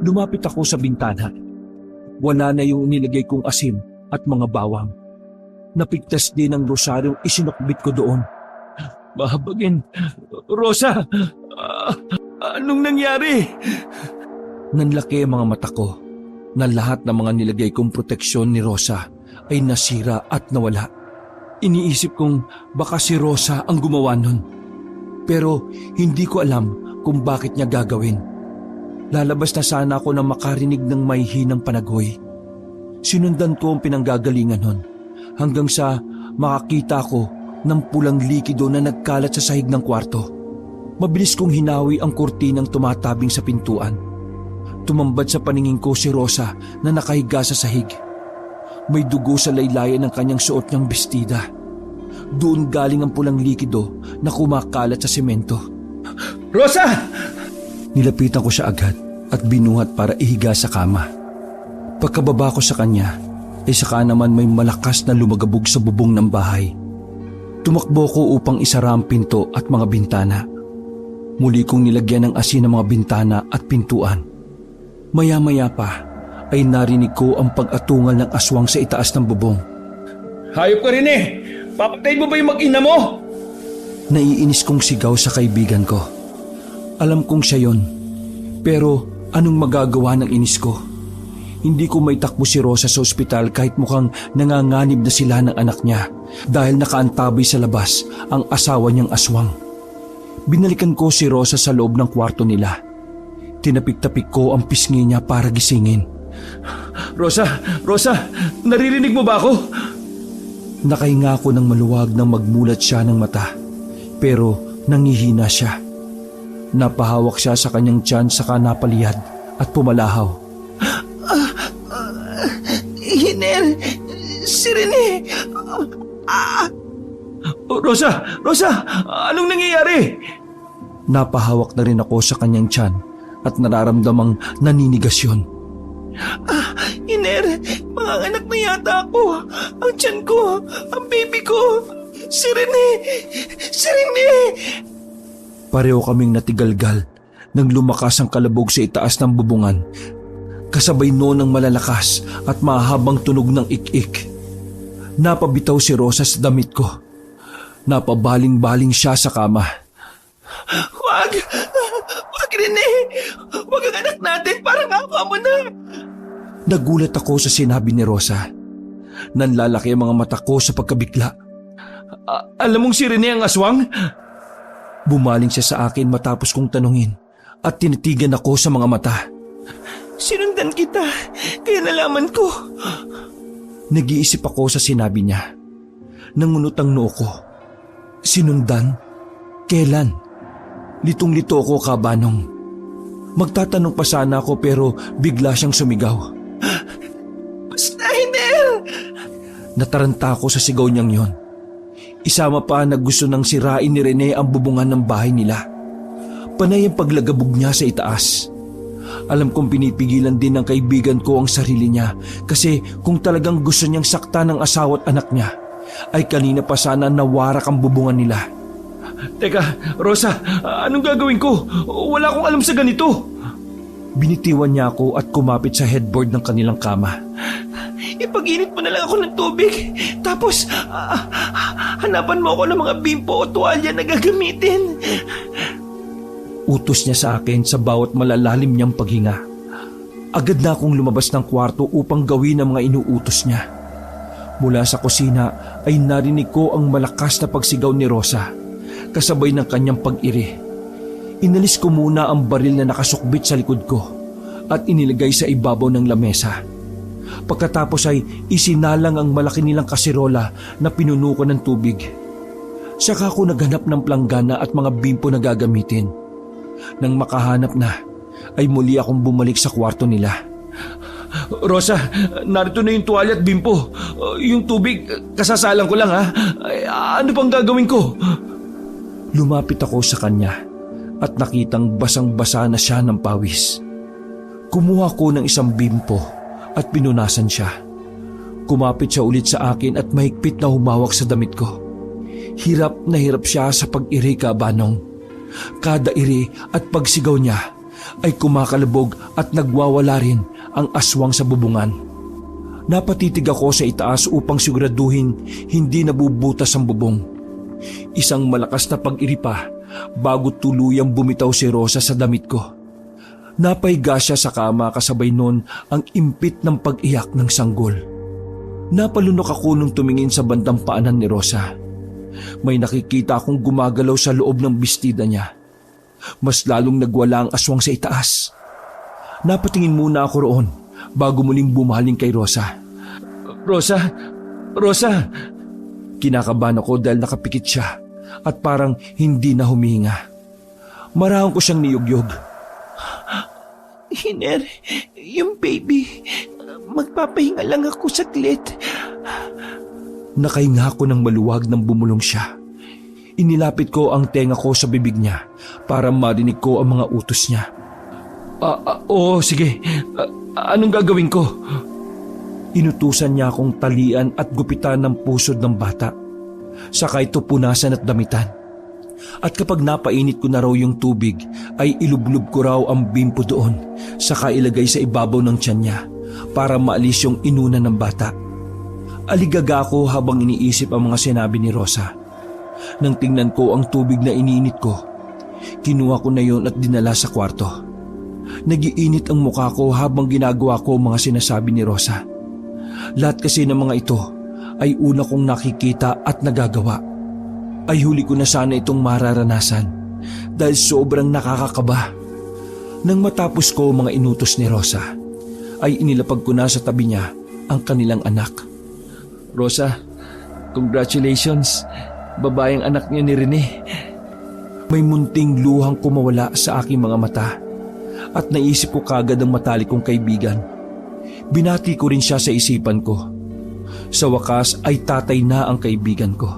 Lumapit ako sa bintana. Wala na yung nilagay kong asin at mga bawang. Napigtas din ang rosaryong isinukbit ko doon. Mahabagin! Rosa! Anong nangyari? Nanlaki ang mga mata ko na lahat ng mga nilagay kong proteksyon ni Rosa ay nasira at nawala. Iniisip kong baka si Rosa ang gumawa nun. Pero hindi ko alam kung bakit niya gagawin. Lalabas na sana ako na makarinig ng may hinang panagoy. Sinundan ko ang pinanggagalingan nun hanggang sa makakita ko ng pulang likido na nagkalat sa sahig ng kwarto. Mabilis kong hinawi ang kurtinang tumatabing sa pintuan. Tumambad sa paningin ko si Rosa na nakahiga sa sahig. May dugo sa laylayan ng kanyang suot niyang bestida. Doon galing ang pulang likido na kumakalat sa semento. Rosa! Nilapitan ko siya agad at binuhat para ihiga sa kama. Pagkababa ko sa kanya, ay saka naman may malakas na lumagabog sa bubong ng bahay. Tumakbo ko upang isara ang pinto at mga bintana. Muli kong nilagyan ng asin ang mga bintana at pintuan. Maya-maya pa ay narinig ko ang pag-atungal ng aswang sa itaas ng bubong. Hayop ka rin eh! Papatayin mo ba yung mag-ina mo? Naiinis kong sigaw sa kaibigan ko. Alam kong siya yon. Pero anong magagawa ng inis ko? Hindi ko may takbo si Rosa sa ospital kahit mukhang nanganganib na sila ng anak niya dahil nakaantabay sa labas ang asawa niyang aswang. Binalikan ko si Rosa sa loob ng kwarto nila. Tinapik-tapik ko ang pisngi niya para gisingin. Rosa! Rosa! Naririnig mo ba ako? Nakahinga ako ng maluwag nang magmulat siya ng mata, pero nangihina siya. Napahawak siya sa kanyang tiyan saka napaliyad at pumalahaw. Hiner, si Rene. Rosa! Rosa! Anong nangyayari? Napahawak na rin ako sa kanyang tiyan at nararamdamang naninigas yun. Hiner, mga anak na yata ako. Ang tiyan ko, ang baby ko. Si Rene! Si Rene! Pareho kaming natigalgal nang lumakas ang kalabog sa itaas ng bubungan. Kasabay noon ng malalakas at mahabang tunog ng ik-ik. Napabitaw si Rosa sa damit ko. Napabaling-baling siya sa kama. Wag! Wag, Rene! Wag ang anak natin, parang awa mo na! Nagulat ako sa sinabi ni Rosa. Nanlalaki ang mga mata ko sa pagkabigla. Alam mong si Rene ang aswang? Bumaling siya sa akin matapos kong tanungin at tinitigan ako sa mga mata. Sinundan kita, kaya nalaman ko. Nag-iisip ako sa sinabi niya. Nangunot ang noo ko. Sinundan? Kailan? Litong-lito ako, Kabanong. Magtatanong pa sana ako pero bigla siyang sumigaw. Basta, Hiner! Nataranta ako sa sigaw niyang yon. Isama pa na gusto nang sirain ni Rene ang bubungan ng bahay nila. Panay ang paglagabog niya sa itaas. Alam kong pinipigilan din ng kaibigan ko ang sarili niya kasi kung talagang gusto niyang sakta ng asawa at anak niya, ay kanina pa sana nawarak ang bubungan nila. Teka, Rosa, anong gagawin ko? Wala akong alam sa ganito. Binitiwan niya ako at kumapit sa headboard ng kanilang kama. Ipag-init mo na lang ako ng tubig. Tapos, hanapan mo ako ng mga bimpo o tuwalya na gagamitin. Utos niya sa akin sa bawat malalalim niyang paghinga. Agad na akong lumabas ng kwarto upang gawin ang mga inuutos niya. Mula sa kusina ay narinig ko ang malakas na pagsigaw ni Rosa, kasabay ng kanyang pag-iri. Inalis ko muna ang baril na nakasukbit sa likod ko at inilagay sa ibabaw ng lamesa. Pagkatapos ay isinalang ang malaki nilang kasirola na pinuno ko ng tubig. Saka ako naghanap ng planggana at mga bimpo na gagamitin. Nang makahanap na, ay muli akong bumalik sa kwarto nila. Rosa, narito na yung tuwalya at bimpo. Yung tubig, kasasalang ko lang ha. Ano pang gagawin ko? Lumapit ako sa kanya at nakitang basang-basa na siya ng pawis. Kumuha ko ng isang bimpo at pinunasan siya. Kumapit siya ulit sa akin at mahigpit na humawak sa damit ko. Hirap na hirap siya sa pag-iri, Kabanong. Kada iri at pagsigaw niya ay kumakalabog at nagwawala rin ang aswang sa bubungan. Napatitig ako sa itaas upang siguraduhin hindi nabubutas ang bubong. Isang malakas na pag-iri pa bago tuluyang bumitaw si Rosa sa damit ko. Napahiga siya sa kama kasabay nun ang impit ng pag-iyak ng sanggol. Napalunok ako nung tumingin sa bandang paanan ni Rosa. May nakikita akong gumagalaw sa loob ng bestida niya. Mas lalong nagwala ang aswang sa itaas. Napatingin muna ako roon bago muling bumaling kay Rosa. Rosa! Rosa! Kinakabahan ako dahil nakapikit siya at parang hindi na humihinga. Marahon ko siyang niyugyog. Hiner, yung baby, magpapahinga lang ako saglit. Nakahinga ako ng maluwag nang bumulong siya. Inilapit ko ang tenga ko sa bibig niya para marinig ko ang mga utos niya. Oo, sige. Anong gagawin ko? Inutusan niya akong talian at gupitan ng pusod ng bata. Saka ito punasan at damitan. At kapag napainit ko na raw yung tubig, ay ilublob ko raw ang bimpo doon, saka ilagay sa ibabaw ng tiyan niya para maalis yung inuna ng bata. Aligaga ako habang iniisip ang mga sinabi ni Rosa. Nang tingnan ko ang tubig na iniinit ko, kinuha ko na yon at dinala sa kwarto. Nagiinit ang mukha ko habang ginagawa ko mga sinasabi ni Rosa. Lahat kasi ng mga ito ay una kong nakikita at nagagawa. Ay huli ko na sana itong mararanasan dahil sobrang nakakakaba. Nang matapos ko mga inutos ni Rosa, ay inilapag ko na sa tabi niya ang kanilang anak. Rosa, congratulations. Babaeng anak niyo ni Rene. May munting luhang kumawala sa aking mga mata at naisip ko kagad ang matalik kong kaibigan. Binati ko rin siya sa isipan ko. Sa wakas ay tatay na ang kaibigan ko.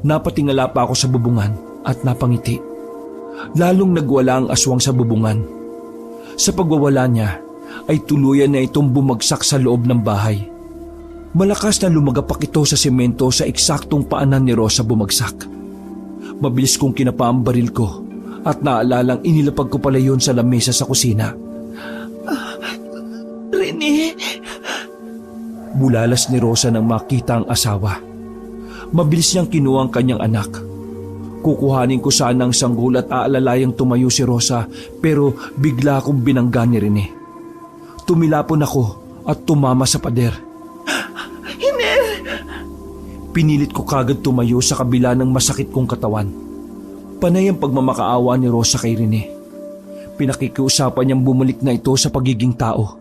Napatingala pa ako sa bubungan at napangiti. Lalong nagwala ang aswang sa bubungan. Sa pagwawala niya ay tuluyan na itong bumagsak sa loob ng bahay. Malakas na lumagapak ito sa semento sa eksaktong paanan ni Rosa bumagsak. Mabilis kong kinapa ang baril ko at naalalang inilapag ko pala yun sa lamesa sa kusina. Rene! Bulalas ni Rosa nang makita ang asawa. Mabilis niyang kinuha ang kanyang anak. Kukuhanin ko sana ang sanggol at aalalayang tumayo si Rosa pero bigla akong binangga ni Rene. Tumilapon ako at tumama sa pader. Hiner! Pinilit ko kagad tumayo sa kabila ng masakit kong katawan. Panay ang pagmamakaawa ni Rosa kay Rene. Pinakikiusapan niyang bumalik na ito sa pagiging tao.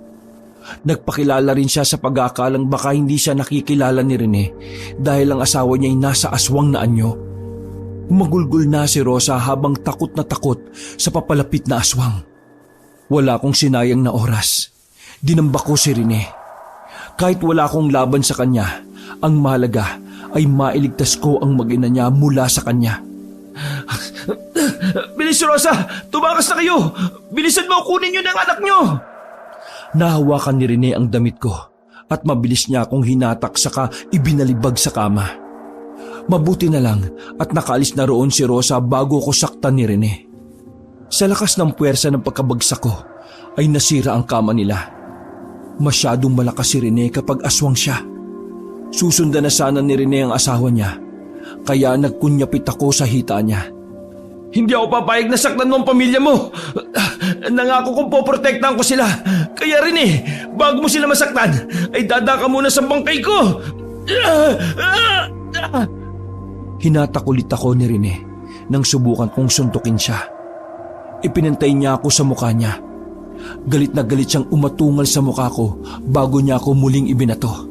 Nagpakilala rin siya sa pag-aakalang baka hindi siya nakikilala ni Rene dahil ang asawa niya ay nasa aswang na anyo. Humagulgol na si Rosa habang takot na takot sa papalapit na aswang. Wala akong sinayang na oras. Dinamba ko si Rene. Kahit wala akong laban sa kanya, ang mahalaga ay mailigtas ko ang mag-ina niya mula sa kanya. Bilis, Rosa! Tumakas na kayo! Bilisan mo, kunin niyo ng anak niyo! Nahawakan ni Rene ang damit ko at mabilis niya akong hinatak saka ibinalibag sa kama. Mabuti na lang at nakaalis na roon si Rosa bago ko saktan ni Rene. Sa lakas ng puwersa ng pagkabagsak ko ay nasira ang kama nila. Masyadong malakas si Rene kapag aswang siya. Susundan na sana ni Rene ang asawa niya kaya nagkunyapit ako sa hita niya. Hindi ako papayag na saktan mo ang pamilya mo. Nangako kong poprotektahan ko sila. Kaya rin bago mo sila masaktan, ay dadaka muna sa bangkay ko. Hinatak ulit ako ni Rene nang subukan kong suntukin siya. Ipinantay niya ako sa mukha niya. Galit na galit siyang umatungal sa mukha ko bago niya ako muling ibinato.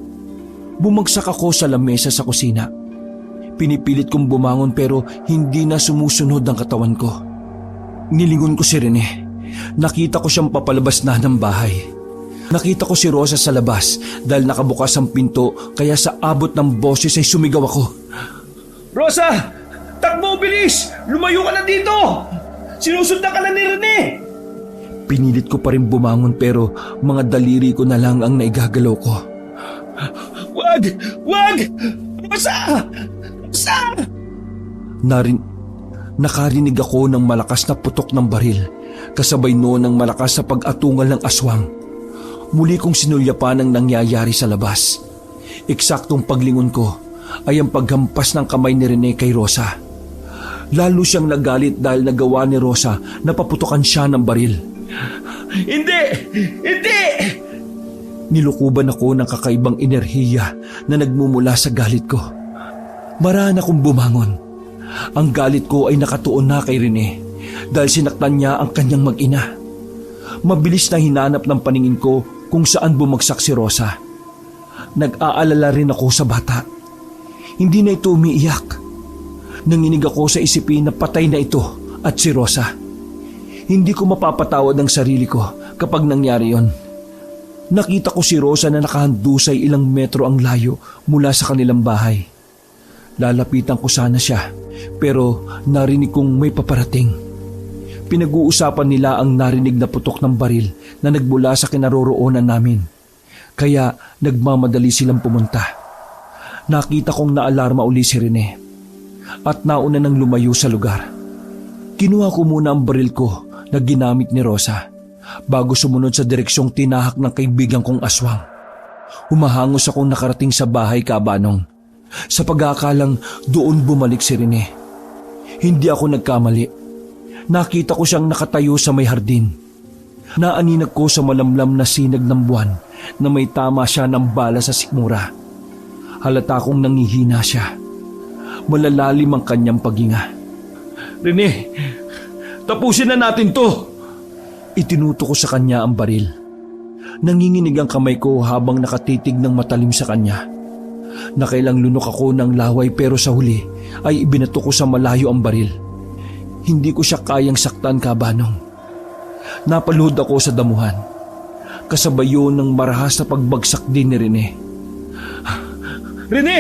Bumagsak ako sa lamesa sa kusina. Pinipilit kong bumangon pero hindi na sumusunod ang katawan ko. Nilingon ko si Rene. Nakita ko siyang papalabas na ng bahay. Nakita ko si Rosa sa labas dahil nakabukas ang pinto kaya sa abot ng boses ay sumigaw ako. Rosa! Takbo, bilis! Lumayo ka na dito! Sinusundan ka na ni Rene! Pinilit ko pa rin bumangon pero mga daliri ko na lang ang naigagalaw ko. Wag! Wag! Rosa! Rosa! Nakarinig ako ng malakas na putok ng baril, kasabay noon ng malakas sa pag-atungal ng aswang. Muli kong sinulyapan ang nangyayari sa labas. Eksaktong paglingon ko ay ang paghampas ng kamay ni Rene kay Rosa. Lalo siyang nagalit dahil nagawa ni Rosa na paputokan siya ng baril. Hindi! Hindi! Nilukuban ako ng kakaibang enerhiya na nagmumula sa galit ko. Maraan akong bumangon. Ang galit ko ay nakatuon na kay Rene dahil sinaktan niya ang kanyang mag-ina. Mabilis na hinanap ng paningin ko kung saan bumagsak si Rosa. Nag-aalala rin ako sa bata. Hindi na ito umiiyak. Nanginig ako sa isipin na patay na ito at si Rosa. Hindi ko mapapatawad ang sarili ko kapag nangyari yon. Nakita ko si Rosa na nakahandusay ilang metro ang layo mula sa kanilang bahay. Lalapitan ko sana siya pero narinig kong may paparating. Pinag-uusapan nila ang narinig na putok ng baril na nagmula sa kinaroroonan namin. Kaya nagmamadali silang pumunta. Nakita kong naalarma uli si Rene at nauna nang lumayo sa lugar. Kinuha ko muna ang baril ko na ginamit ni Rosa bago sumunod sa direksyong tinahak ng kaibigan kong aswang. Humahangos akong nakarating sa bahay kabanong. Sa pag-aakalang doon bumalik si Rene. Hindi ako nagkamali. Nakita ko siyang nakatayo sa may hardin. Naaninag ko sa malamlam na sinag ng buwan na may tama siya ng bala sa sikmura. Halata kong nangihina siya. Malalalim ang kanyang paghinga. Rene, tapusin na natin to! Itinuto ko sa kanya ang baril. Nanginginig ang kamay ko habang nakatitig ng matalim sa kanya. Nakailang lunok ako ng laway pero sa huli ay ibinato ko sa malayo ang baril. Hindi ko siya kayang saktan, Kabanong. Napaluhod ako sa damuhan. Kasabay yun ng marahas na pagbagsak din ni Rene. Rene!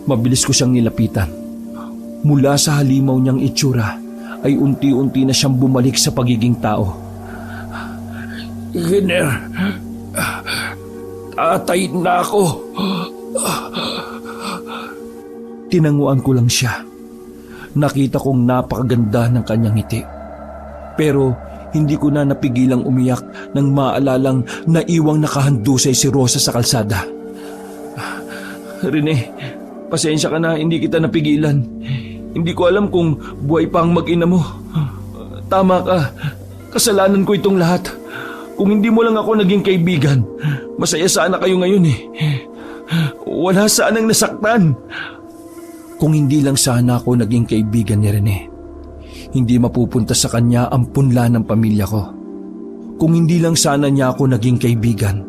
Mabilis ko siyang nilapitan. Mula sa halimaw niyang itsura ay unti-unti na siyang bumalik sa pagiging tao. Hiner, tatay na ako. Tinanguan ko lang siya. Nakita kong napakaganda ng kanyang ngiti. Pero hindi ko na napigilang umiyak nang maalalang naiwang nakahandusay si Rosa sa kalsada. Rene, pasensya ka na, hindi kita napigilan. Hindi ko alam kung buhay pa ang mag-ina mo. Tama ka, kasalanan ko itong lahat. Kung hindi mo lang ako naging kaibigan, masaya sana kayo ngayon eh. Wala sanang nasaktan. Kung hindi lang sana ako naging kaibigan ni Rene, hindi mapupunta sa kanya ang punla ng pamilya ko. Kung hindi lang sana niya ako naging kaibigan,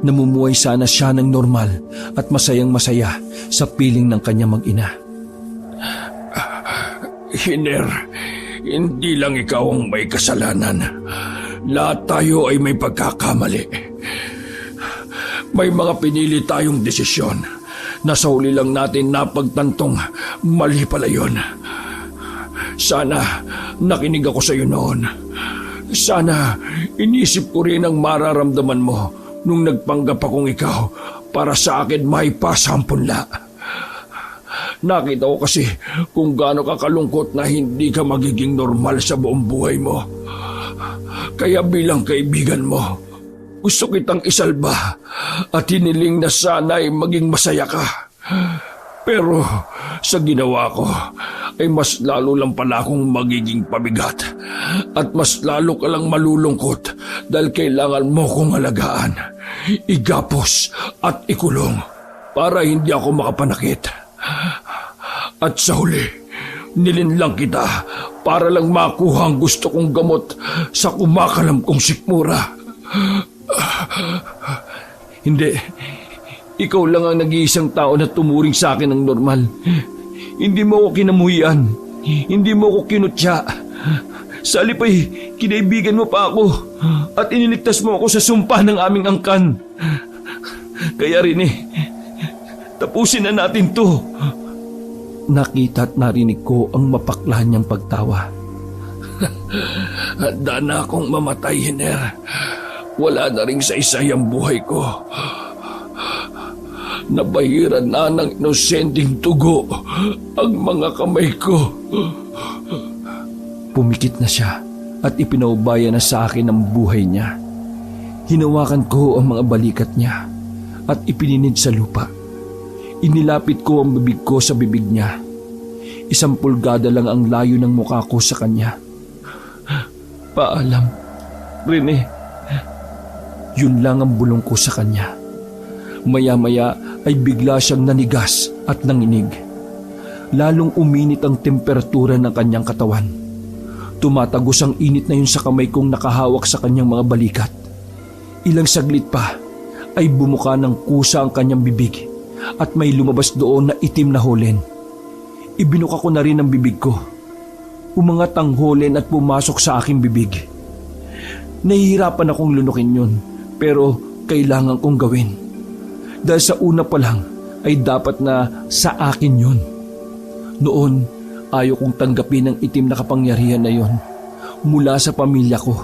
namumuhay sana siya ng normal at masayang masaya sa piling ng kanyang mag-ina. Hiner, hindi lang ikaw ang may kasalanan. Lahat tayo ay may pagkakamali. May mga pinili tayong desisyon na sa huli lang natin napagtantong mali pala yun. Sana nakinig ako sa iyo noon. Sana inisip ko rin ang mararamdaman mo nung nagpanggap akong ikaw para sa akin maipasa ang punla. Nakita ko kasi kung gaano ka kalungkot na hindi ka magiging normal sa buong buhay mo. Kaya bilang kaibigan mo, gusto kitang isalba at hiniling na sana'y maging masaya ka. Pero sa ginawa ko ay mas lalo lang pala akong magiging pabigat at mas lalo ka lang malulungkot dahil kailangan mo kong alagaan, igapos at ikulong para hindi ako makapanakit. At sa huli, nilinlang kita para lang makuha ang gusto kong gamot sa kumakalam kong sikmura. Hindi. Ikaw lang ang nag-iisang tao na tumuring sa akin ng normal. Hindi mo ako kinamuhian. Hindi mo ako kinutya. Sa halip ay kinaibigan mo pa ako at iniligtas mo ako sa sumpa ng aming angkan. Kaya rin tapusin na natin to. Nakita at narinig ko ang mapakla niyang pagtawa. Handa na akong mamatay, Hiner. Wala na ring saysay ang buhay ko. Nabahiran na ng inosenteng dugo ang mga kamay ko. Pumikit na siya at ipinaubaya na sa akin ang buhay niya. Hinawakan ko ang mga balikat niya at ipininid sa lupa. Inilapit ko ang bibig ko sa bibig niya. 1 pulgada lang ang layo ng mukha ko sa kanya. Paalam, Rene. Yun lang ang bulong ko sa kanya. Maya-maya ay bigla siyang nanigas at nanginig. Lalong uminit ang temperatura ng kanyang katawan. Tumatagos ang init na yun sa kamay kong nakahawak sa kanyang mga balikat. Ilang saglit pa ay bumuka ng kusa ang kanyang bibig at may lumabas doon na itim na holen. Ibinuka ko na rin ang bibig ko. Umangat ang holen at pumasok sa aking bibig. Nahihirapan akong lunukin yun, pero kailangan kong gawin. Dahil sa una pa lang ay dapat na sa akin yun. Noon, ayaw kong tanggapin ang itim na kapangyarihan na yun mula sa pamilya ko.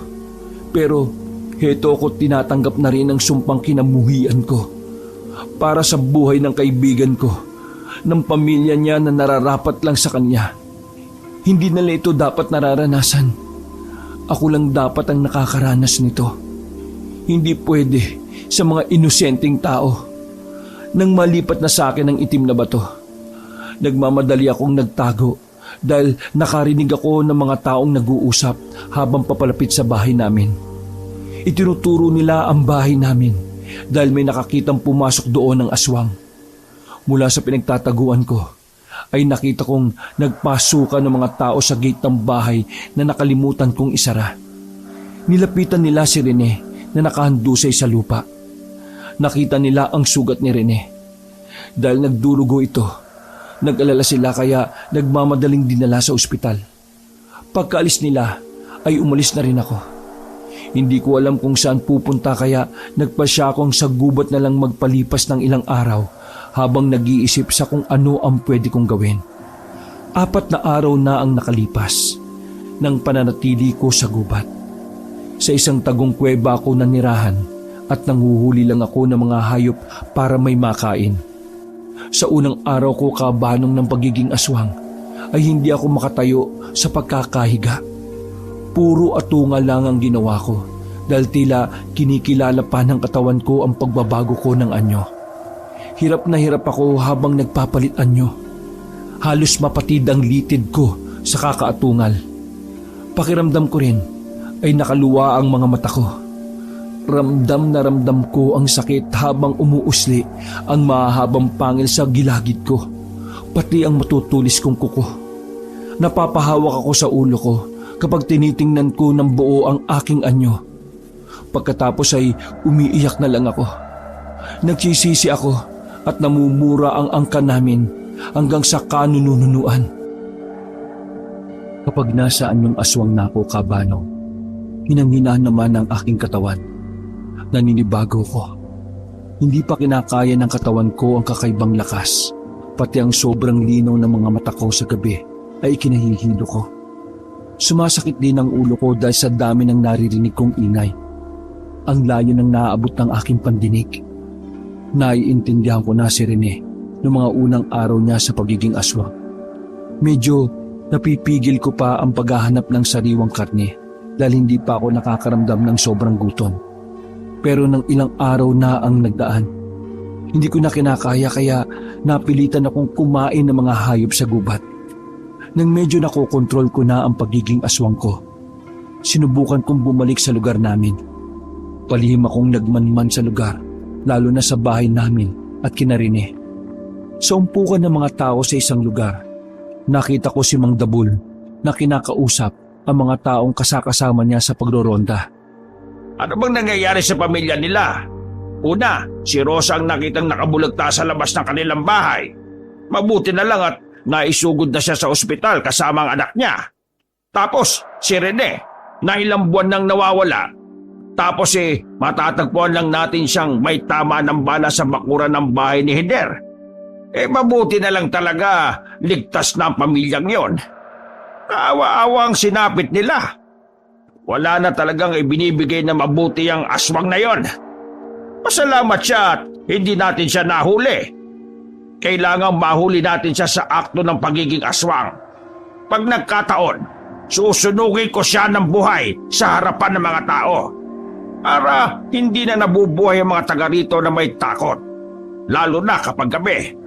Pero heto ko tinatanggap na rin ang sumpang kinamuhian ko para sa buhay ng kaibigan ko, ng pamilya niya na nararapat lang sa kanya. Hindi nila ito dapat nararanasan. Ako lang dapat ang nakakaranas nito. Hindi pwede sa mga inosenteng tao. Nang malipat na sa akin ang itim na bato, nagmamadali akong nagtago dahil nakarinig ako ng mga taong nag-uusap habang papalapit sa bahay namin. Itinuturo nila ang bahay namin dahil may nakakitang pumasok doon ng aswang. Mula sa pinagtataguan ko ay nakita kong nagpasukan ng mga tao sa gate ng bahay na nakalimutan kong isara. Nilapitan nila si Rene na nakahandusay sa lupa. Nakita nila ang sugat ni Rene. Dahil nagdurugo ito, nag-alala sila kaya nagmamadaling dinala sa ospital. Pagkaalis nila ay umalis na rin ako. Hindi ko alam kung saan pupunta kaya nagpasya akong sa gubat na lang magpalipas ng ilang araw habang nag-iisip sa kung ano ang pwede kong gawin. 4 na araw na ang nakalipas ng pananatili ko sa gubat. Sa isang tagong kuweba ako nanirahan at nanguhuli lang ako ng mga hayop para may makain. Sa unang araw ko kabanong ng pagiging aswang ay hindi ako makatayo sa pagkakahiga. Puro atungal lang ang ginawa ko dahil tila kinikilala pa ng katawan ko ang pagbabago ko ng anyo. Hirap na hirap ako habang nagpapalit anyo. Halos mapatid ang litid ko sa kakaatungal. Pakiramdam ko rin ay nakaluwa ang mga mata ko. Ramdam na ramdam ko ang sakit habang umuusli ang mahahabang pangil sa gilagid ko, pati ang matutulis kong kuko. Napapahawak ako sa ulo ko kapag tinitingnan ko ng buo ang aking anyo. Pagkatapos ay umiiyak na lang ako. Nagsisisi ako at namumura ang angkan namin hanggang sa kanununuan. Kapag nasa anyong aswang na ako kabano, hinanghinaan naman ang aking katawan. Naninibago ko. Hindi pa kinakaya ng katawan ko ang kakaibang lakas. Pati ang sobrang linaw ng mga mata ko sa gabi ay ikinahihilo ko. Sumasakit din ang ulo ko dahil sa dami ng naririnig kong ingay. Ang layo ng naaabot ng aking pandinig. Naiintindihan ko na si Rene noong mga unang araw niya sa pagiging aswang. Medyo napipigil ko pa ang paghahanap ng sariwang karne dahil hindi pa ako nakakaramdam ng sobrang gutom. Pero nang ilang araw na ang nagdaan, hindi ko na kinakaya kaya napilitan akong kumain ng mga hayop sa gubat. Nang medyo nakokontrol ko na ang pagiging aswang ko, sinubukan kong bumalik sa lugar namin. Palihim akong nagmanman sa lugar, lalo na sa bahay namin at kina Rene. Sa umpukan ng mga tao sa isang lugar, nakita ko si Mang Dabul na kinakausap ang mga taong kasakasama niya sa pagroronda. Ano bang nangyayari sa pamilya nila? Una, si Rosa ang nakitang nakabulagta sa labas ng kanilang bahay. Mabuti na lang at naisugod na siya sa ospital kasama ang anak niya. Tapos si Rene, na ilang buwan nang nawawala. Tapos matatagpuan lang natin siyang may tama ng bala sa bakuran ng bahay ni Hider. Mabuti na lang talaga ligtas na ang pamilyang yon. Kaawa-awa ang sinapit nila. Wala na talagang ibinibigay na mabuti ang aswang na yon. Pasalamat siya at hindi natin siya nahuli. Kailangang mahuli natin siya sa akto ng pagiging aswang. Pag nagkataon, susunugin ko siya ng buhay sa harapan ng mga tao. Para hindi na nabubuhay ang mga taga rito na may takot. Lalo na kapag gabi.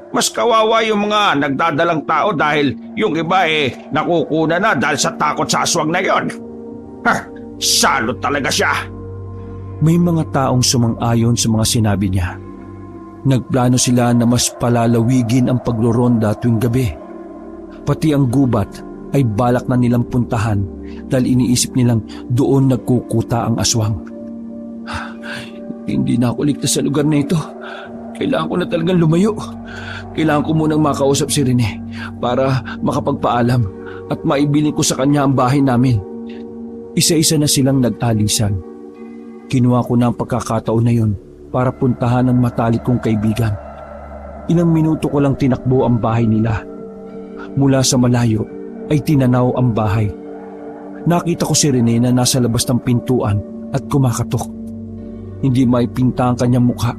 Mas kawawa yung mga nagdadalang tao dahil yung iba nakukuna na dahil sa takot sa aswang na yon. Salot talaga siya. May mga taong sumang-ayon sa mga sinabi niya. Nagplano sila na mas palalawigin ang pagroronda tuwing gabi. Pati ang gubat ay balak na nilang puntahan dahil iniisip nilang doon nagkukuta ang aswang. Hindi na ako ligtas sa lugar na ito. Kailangan ko na talagang lumayo. Kailangan ko munang makausap si Rene para makapagpaalam at maibilin ko sa kanya ang bahay namin. Isa-isa na silang nag-alisan. Kinuha ko na ang pagkakataon na yun para puntahan ang matalik kong kaibigan. Ilang minuto ko lang tinakbo ang bahay nila. Mula sa malayo ay tinanaw ang bahay. Nakita ko si Rene na nasa labas ng pintuan at kumakatok. Hindi maipinta ang kanyang mukha.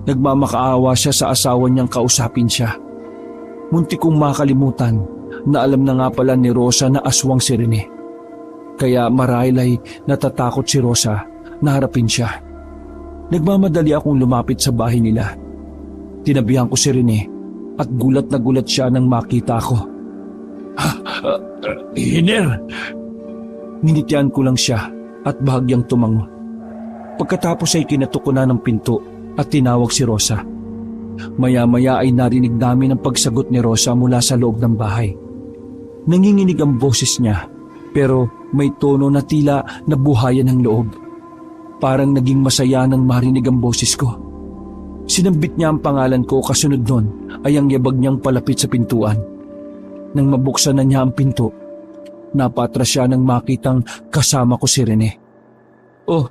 Nagmamakaawa siya sa asawa niyang kausapin siya. Muntik kong makalimutan na alam na nga pala ni Rosa na aswang si Rene. Kaya marahil ay natatakot si Rosa na harapin siya. Nagmamadali akong lumapit sa bahay nila. Tinabihan ko si Rene at gulat na gulat siya nang makita ako. Hiner! Ninitian ko lang siya at bahagyang tumango. Pagkatapos ay kinatok ko na ng pinto at tinawag si Rosa. Maya-maya ay narinig namin ang pagsagot ni Rosa mula sa loob ng bahay. Nanginginig ang boses niya pero may tono na tila nabuhayan ng loob. Parang naging masaya nang marinig ang boses ko. Sinambit niya ang pangalan ko kasunod nun ay ang yabag niyang palapit sa pintuan. Nang mabuksan na niya ang pinto, Napatras siya nang makitang kasama ko si Rene. Oh,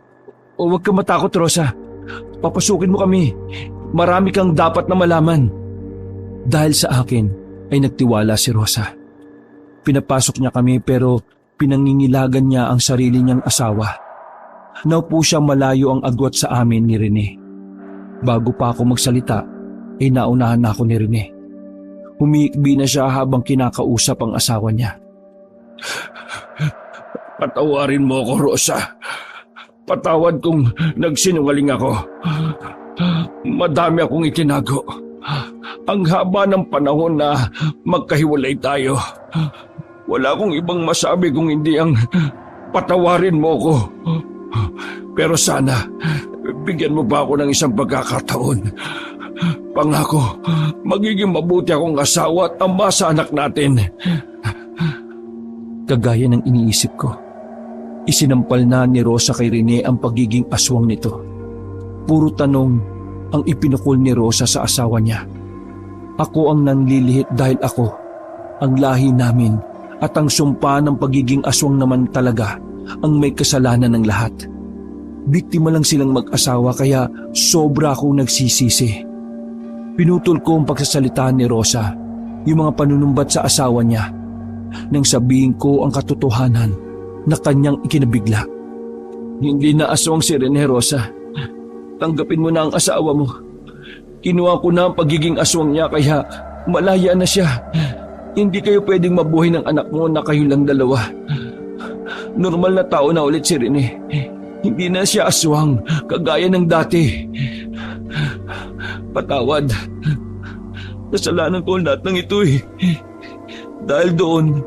huwag ka matakot, Rosa. Papasukin mo kami. Marami kang dapat na malaman. Dahil sa akin ay nagtiwala si Rosa. Pinapasok niya kami pero pinangingilagan niya ang sarili niyang asawa. Naupo siya malayo ang agwat sa amin ni Rene. Bago pa ako magsalita, ay naunahan na ako ni Rene. Humiikbi na siya habang kinakausap ang asawa niya. Patawarin mo ako, Rosa. Patawad kung nagsinungaling ako. Madami akong itinago. Ang haba ng panahon na magkahiwalay tayo. Wala akong ibang masabi kung hindi ang patawarin mo ko. Pero sana, bigyan mo ba ako ng isang pagkakataon? Pangako, magiging mabuti akong asawa at ama sa anak natin. Kagaya ng iniisip ko, isinampal na ni Rosa kay Rene ang pagiging aswang nito. Puro tanong ang ipinukol ni Rosa sa asawa niya. Ako ang nanlilihit dahil ako, ang lahi namin at ang sumpa ng pagiging aswang naman talaga ang may kasalanan ng lahat. Biktima lang silang mag-asawa kaya sobra akong nagsisisi. Pinutol ko ang pagsasalita ni Rosa, yung mga panunumbat sa asawa niya, nang sabihin ko ang katotohanan na kanyang ikinabigla. Hindi na aswang si Rene, Rosa. Tanggapin mo na ang asawa mo. Kinuha ko na ang pagiging aswang niya kaya malaya na siya. Hindi kayo pwedeng mabuhay ng anak mo na kayo lang dalawa. Normal na tao na ulit si Rene. Hindi na siya aswang kagaya ng dati. Patawad. Kasalanan ko lahat ng ito eh. Dahil doon,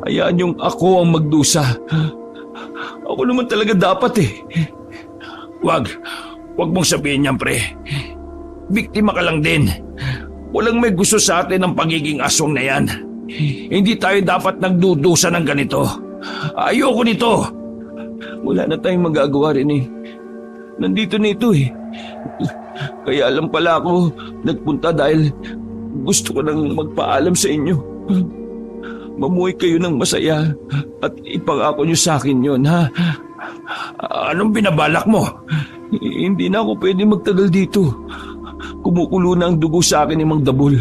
hayaan yung ako ang magdusa. Ako naman talaga dapat eh. Wag mong sabihin yan, pre. Biktima ka lang din. Walang may gusto sa atin ng pagiging aswang na yan. Hindi tayo dapat nagdudusa ng ganito. Ayoko nito. Wala na tayong magagawa rin eh. Nandito na ito eh. Kaya alam pala ako nagpunta dahil gusto ko nang magpaalam sa inyo. Mamuhay kayo ng masaya at ipangako niyo sa akin yon, ha? Anong binabalak mo? Hindi na ako pwede magtagal dito. Kumukulo na ang dugo sa akin ni Mang Dabul.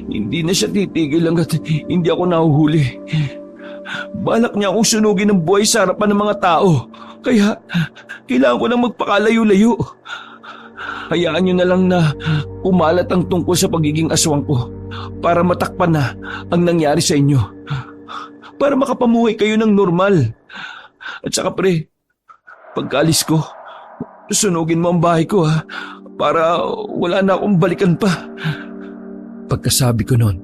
Hindi na siya titigil hanggat hindi ako nahuhuli. Balak niya akong sunugin ng buhay sa harapan ng mga tao. Kaya kailangan ko nang magpakalayo-layo. Hayaan niyo na lang na umalat ang tungkol sa pagiging aswang ko para matakpan na ang nangyari sa inyo. Para makapamuhay kayo ng normal. At saka pre, pagkaalis ko, sunugin mo ang bahay ko ha, para wala na akong balikan pa. Pagkasabi ko noon,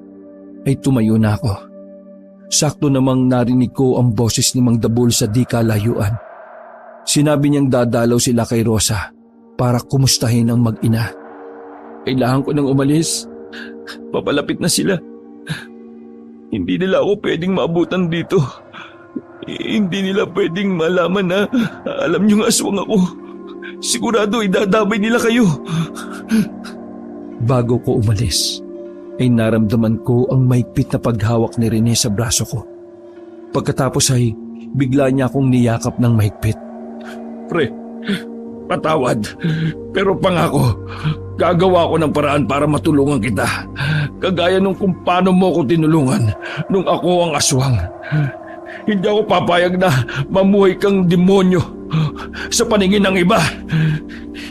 ay tumayo na ako. Sakto namang narinig ko ang boses ni Mang Dabul sa di kalayuan. Sinabi niyang dadalaw sila kay Rosa para kumustahin ang mag-ina. Kailangan ko nang umalis. Papalapit na sila. Hindi nila ako pwedeng maabutan dito. Hindi nila pwedeng malaman na alam niyong aswang ako. Sigurado idadamay nila kayo. Bago ko umalis, ay naramdaman ko ang mahigpit na paghawak ni Rene sa braso ko. Pagkatapos ay bigla niya akong niyakap ng mahigpit. Pre, patawad. Pero pangako, gagawa ko ng paraan para matulungan kita. Kagaya nung kung paano mo ko tinulungan nung ako ang aswang. Hindi ako papayag na mamuhay kang demonyo sa paningin ng iba.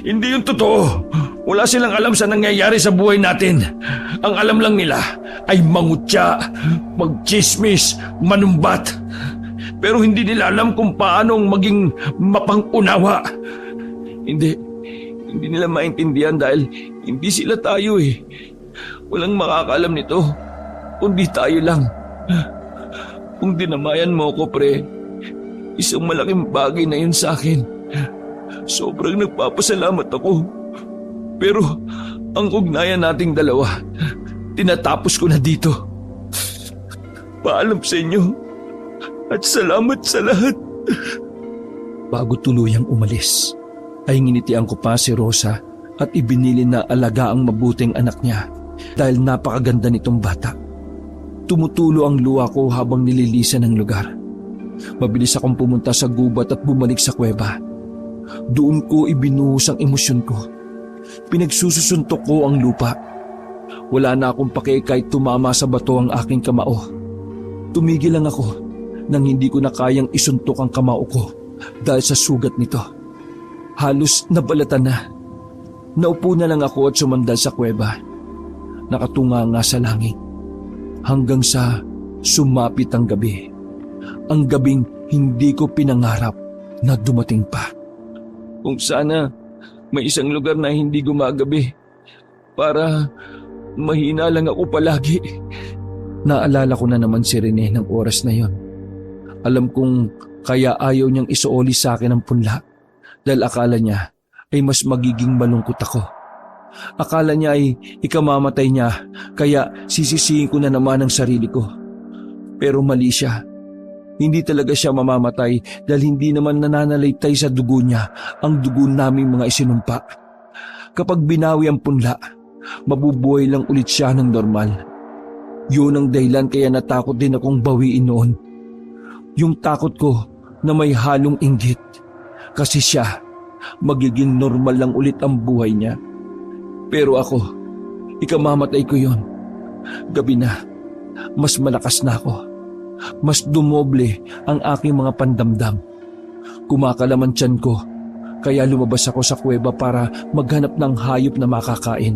Hindi yung totoo. Wala silang alam sa nangyayari sa buhay natin. Ang alam lang nila ay mangutya, magchismis, manumbat. Pero hindi nila alam kung paanong maging mapang-unawa. Hindi nila maintindihan dahil hindi sila tayo eh. Walang makakaalam nito, kundi tayo lang. Kung dinamayan mo ko, pre, isang malaking bagay na yun sa akin. Sobrang nagpapasalamat ako. Pero ang ugnayan nating dalawa, tinatapos ko na dito. Paalam sa inyo at salamat sa lahat. Bago tuluyang umalis, ay nginitian ko pa si Rosa at ibinili na alaga ang mabuting anak niya dahil napakaganda nitong bata. Tumutulo ang luha ko habang nililisan ang lugar. Mabilis akong pumunta sa gubat at bumalik sa kuweba. Doon ko ibinuhos ang emosyon ko. Pinagsusuntok ko ang lupa. Wala na akong pake kahit tumama sa bato ang aking kamao. Tumigil lang ako nang hindi ko na kayang isuntok ang kamao ko dahil sa sugat nito. Halos nabalatan na. Naupo na lang ako at sumandal sa kuweba. Nakatunga nga sa langit. Hanggang sa sumapit ang gabi. Ang gabing hindi ko pinangarap na dumating pa. Kung sana may isang lugar na hindi gumagabi para mahina lang ako palagi. Naalala ko na naman si Rene ng oras na yon. Alam kong kaya ayaw niyang isuoli sa akin ang punla dahil akala niya ay mas magiging malungkot ako. Akala niya ay ikamamatay niya kaya sisisihin ko na naman ang sarili ko. Pero mali siya. Hindi talaga siya mamamatay dahil hindi naman nananalaytay sa dugo niya ang dugo naming mga isinumpa. Kapag binawi ang punla, mabubuhay lang ulit siya ng normal. Yun ang dahilan kaya natakot din akong bawiin noon. Yung takot ko na may halong inggit. Kasi siya, magiging normal lang ulit ang buhay niya. Pero ako, ikamamatay ko yon. Gabi na, mas malakas na ako. Mas dumoble ang aking mga pandamdam. Kumakalaman tiyan ko, kaya lumabas ako sa kuweba para maghanap ng hayop na makakain.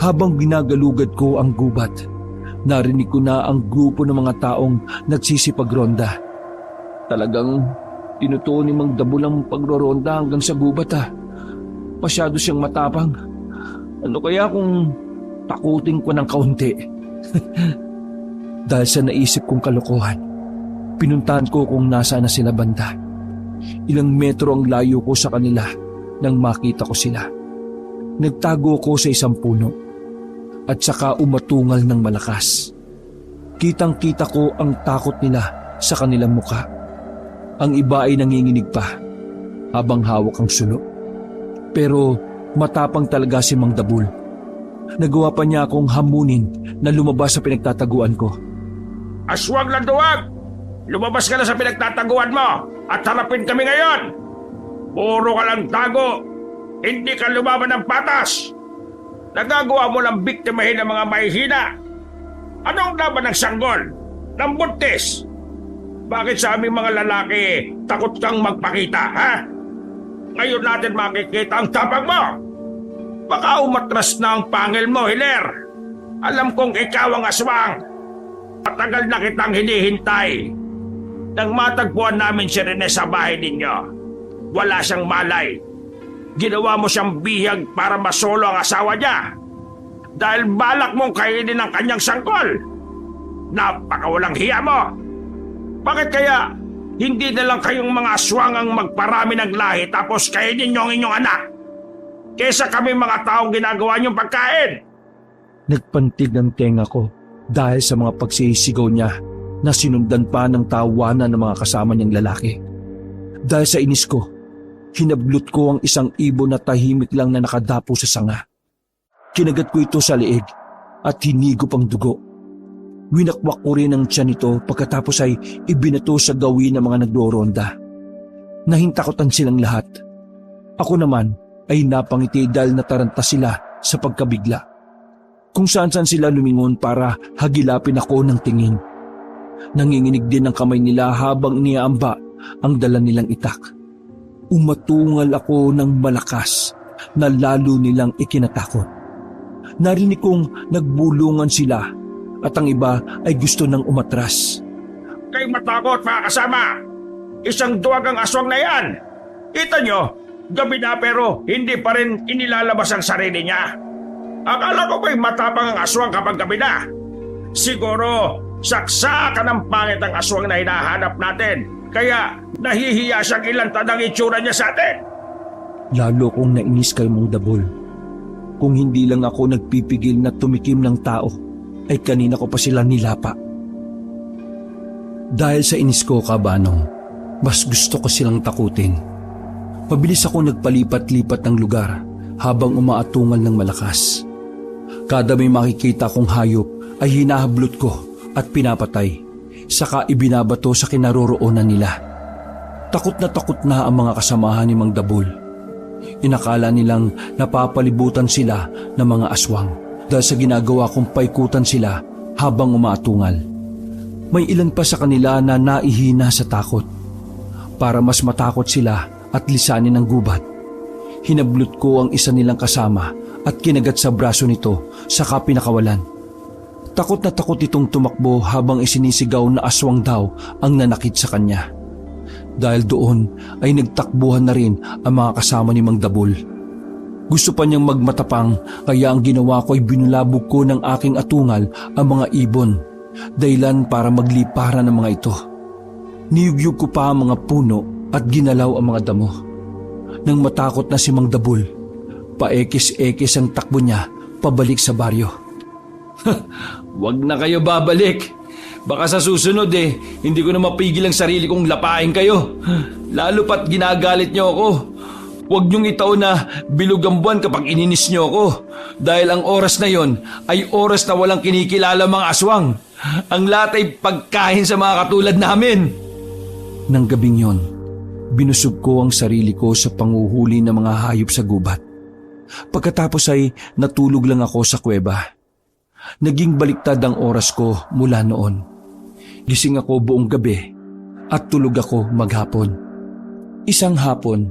Habang ginagalugad ko ang gubat, narinig ko na ang grupo ng mga taong nagsisipagronda. Talagang tinutuon ni Mang Dabul ang pagroronda hanggang sa gubat Masyado siyang matapang. Ano kaya kung takutin ko ng kaunti? Dahil sa naisip kong kalokohan, pinuntahan ko kung nasaan na sila banda. Ilang metro ang layo ko sa kanila nang makita ko sila. Nagtago ko sa isang puno at saka umatungal ng malakas. Kitang-kita ko ang takot nila sa kanilang muka. Ang iba ay nanginginig pa habang hawak ang sulo. Pero matapang talaga si Mang Dabul. Nagawa pa niya akong hamunin na lumabas sa pinagtataguan ko. Aswang na duwag! Lumabas ka na sa pinagtataguan mo at harapin kami ngayon! Puro ka lang tago! Hindi ka lumaban ng patas! Nagagawa mo lang biktimahin ng mga mahihina! Anong laban ng sanggol? Ng buntis? Bakit sa aming mga lalaki takot kang magpakita, ha? Ngayon natin makikita ang tapang mo! Baka umatras na ang pangil mo, Hiler! Alam kong ikaw ang aswang! Matagal na kitang hinihintay. Nang matagpuan namin si Rene sa bahay ninyo, wala siyang malay. Ginawa mo siyang bihag para masolo ang asawa niya. Dahil balak mong kainin ang kanyang sangkol. Napakawalang hiya mo. Bakit kaya hindi na lang kayong mga aswang ang magparami ng lahi tapos kainin niyo ang inyong anak? Kesa kami mga taong ginagawa niyong pagkain. Nagpantig ang tenga ko dahil sa mga pagsisigaw niya na sinundan pa ng tawanan ng mga kasama niyang lalaki. Dahil sa inis ko, hinablot ko ang isang ibon na tahimik lang na nakadapo sa sanga. Kinagat ko ito sa leeg at hinigop ang dugo. Winakwak ko rin ang tiyan nito pagkatapos ay ibinato sa gawin ng mga nagdoronda. Nahintakotan silang lahat. Ako naman ay napangiti dahil nataranta sila sa pagkabigla. Kung saan-saan sila lumingon para hagilapin ako ng tingin. Nanginginig din ang kamay nila habang iniaamba ang dala nilang itak. Umatungal ako ng malakas na lalo nilang ikinatakot. Narinig kong nagbulungan sila at ang iba ay gusto nang umatras. Kayong matakot mga kasama! Isang duwag ang aswang na yan! Kita nyo, gabi na pero hindi pa rin inilalabas ang sarili niya. Akala ko ba'y matapang ang aswang kapag gabi na? Siguro, saksakan ng pangit ang aswang na hinahanap natin. Kaya nahihiya siyang ilantad ang itsura niya sa atin. Lalo kong nainis kay Mang Dabul. Kung hindi lang ako nagpipigil na tumikim ng tao, ay kanina ko pa sila nilapa. Dahil sa inis ko, Kabanong, mas gusto ko silang takutin. Pabilis ako nagpalipat-lipat ng lugar habang umaatungal ng malakas. Kada may makikita kong hayop ay hinahablot ko at pinapatay, saka ibinabato sa kinaroroonan nila. Takot na ang mga kasamahan ni Mang Dabul. Inakala nilang napapalibutan sila ng mga aswang dahil sa ginagawa kong paikutan sila habang umaatungal. May ilan pa sa kanila na naihina sa takot. Para mas matakot sila at lisanin ng gubat, hinablot ko ang isa nilang kasama at kinagat sa braso nito saka pinakawalan. Takot na takot itong tumakbo habang isinisigaw na aswang daw ang nanakit sa kanya. Dahil doon ay nagtakbuhan na rin ang mga kasama ni Mang Dabul. Gusto pa niyang magmatapang kaya ang ginawa ko ay binulabog ko ng aking atungal ang mga ibon, dahilan para magliparan ang mga ito. Niyugyug ko pa ang mga puno at ginalaw ang mga damo. Nang matakot na si Mang Dabul, paekis-ekis ang takbo niya pabalik sa baryo. Wag na kayo babalik. Baka sa susunod hindi ko na mapigil ang sarili kong lapain kayo. Lalo pat ginagalit niyo ako. Huwag niyong itaon na bilog ang buwan kapag ininis niyo ako. Dahil ang oras na yon ay oras na walang kinikilala mga aswang. Ang lahat ay pagkain sa mga katulad namin. Nang gabing yon, binusog ko ang sarili ko sa panguhuli ng mga hayop sa gubat. Pagkatapos ay natulog lang ako sa kuweba. Naging baliktad ang oras ko mula noon. Gising ako buong gabi at tulog ako maghapon. Isang hapon,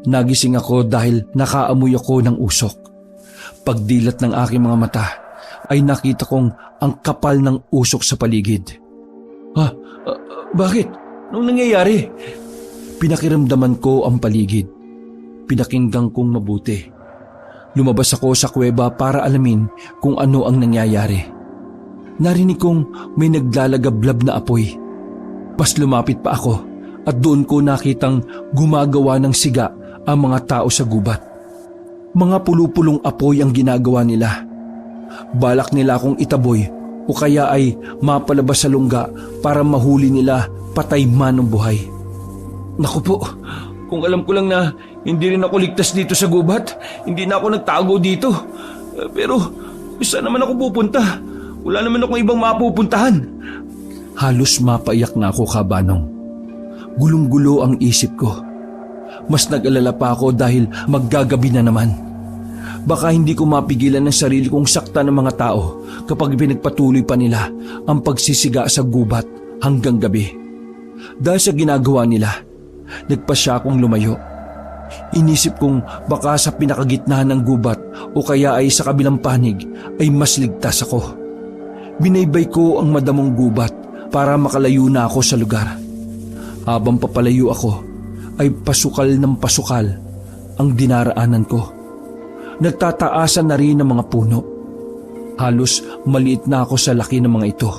nagising ako dahil nakaamoy ako ng usok. Pagdilat ng aking mga mata, ay nakita kong ang kapal ng usok sa paligid. Bakit? Anong nangyayari? Pinakiramdaman ko ang paligid. Pinakinggan kong mabuti. Lumabas ako sa kuweba para alamin kung ano ang nangyayari. Narinig kong may naglalagablab na apoy. Mas lumapit pa ako at doon ko nakitang gumagawa ng siga ang mga tao sa gubat. Mga pulupulong apoy ang ginagawa nila. Balak nila akong itaboy o kaya ay mapalabas sa lungga para mahuli nila patay man o buhay. Naku po, kung alam ko lang na hindi rin ako ligtas dito sa gubat, hindi na ako nagtago dito. Pero saan naman ako pupunta? Wala naman akong ibang mapupuntahan. Halos mapaiyak na ako, Kabanong. Gulong-gulo ang isip ko. Mas nag-alala pa ako dahil maggagabi na naman. Baka hindi ko mapigilan ang sarili kong sakta ng mga tao kapag pinagpatuloy pa nila ang pagsisiga sa gubat hanggang gabi. Dahil sa ginagawa nila, nagpasya akong lumayo. Inisip kong baka sa pinakagitna ng gubat o kaya ay sa kabilang panig ay mas ligtas ako. Binaybay ko ang madamong gubat para makalayo na ako sa lugar. Habang papalayo ako, ay pasukal ng pasukal ang dinaraanan ko. Nagtataasan na rin ang mga puno. Halos maliit na ako sa laki ng mga ito.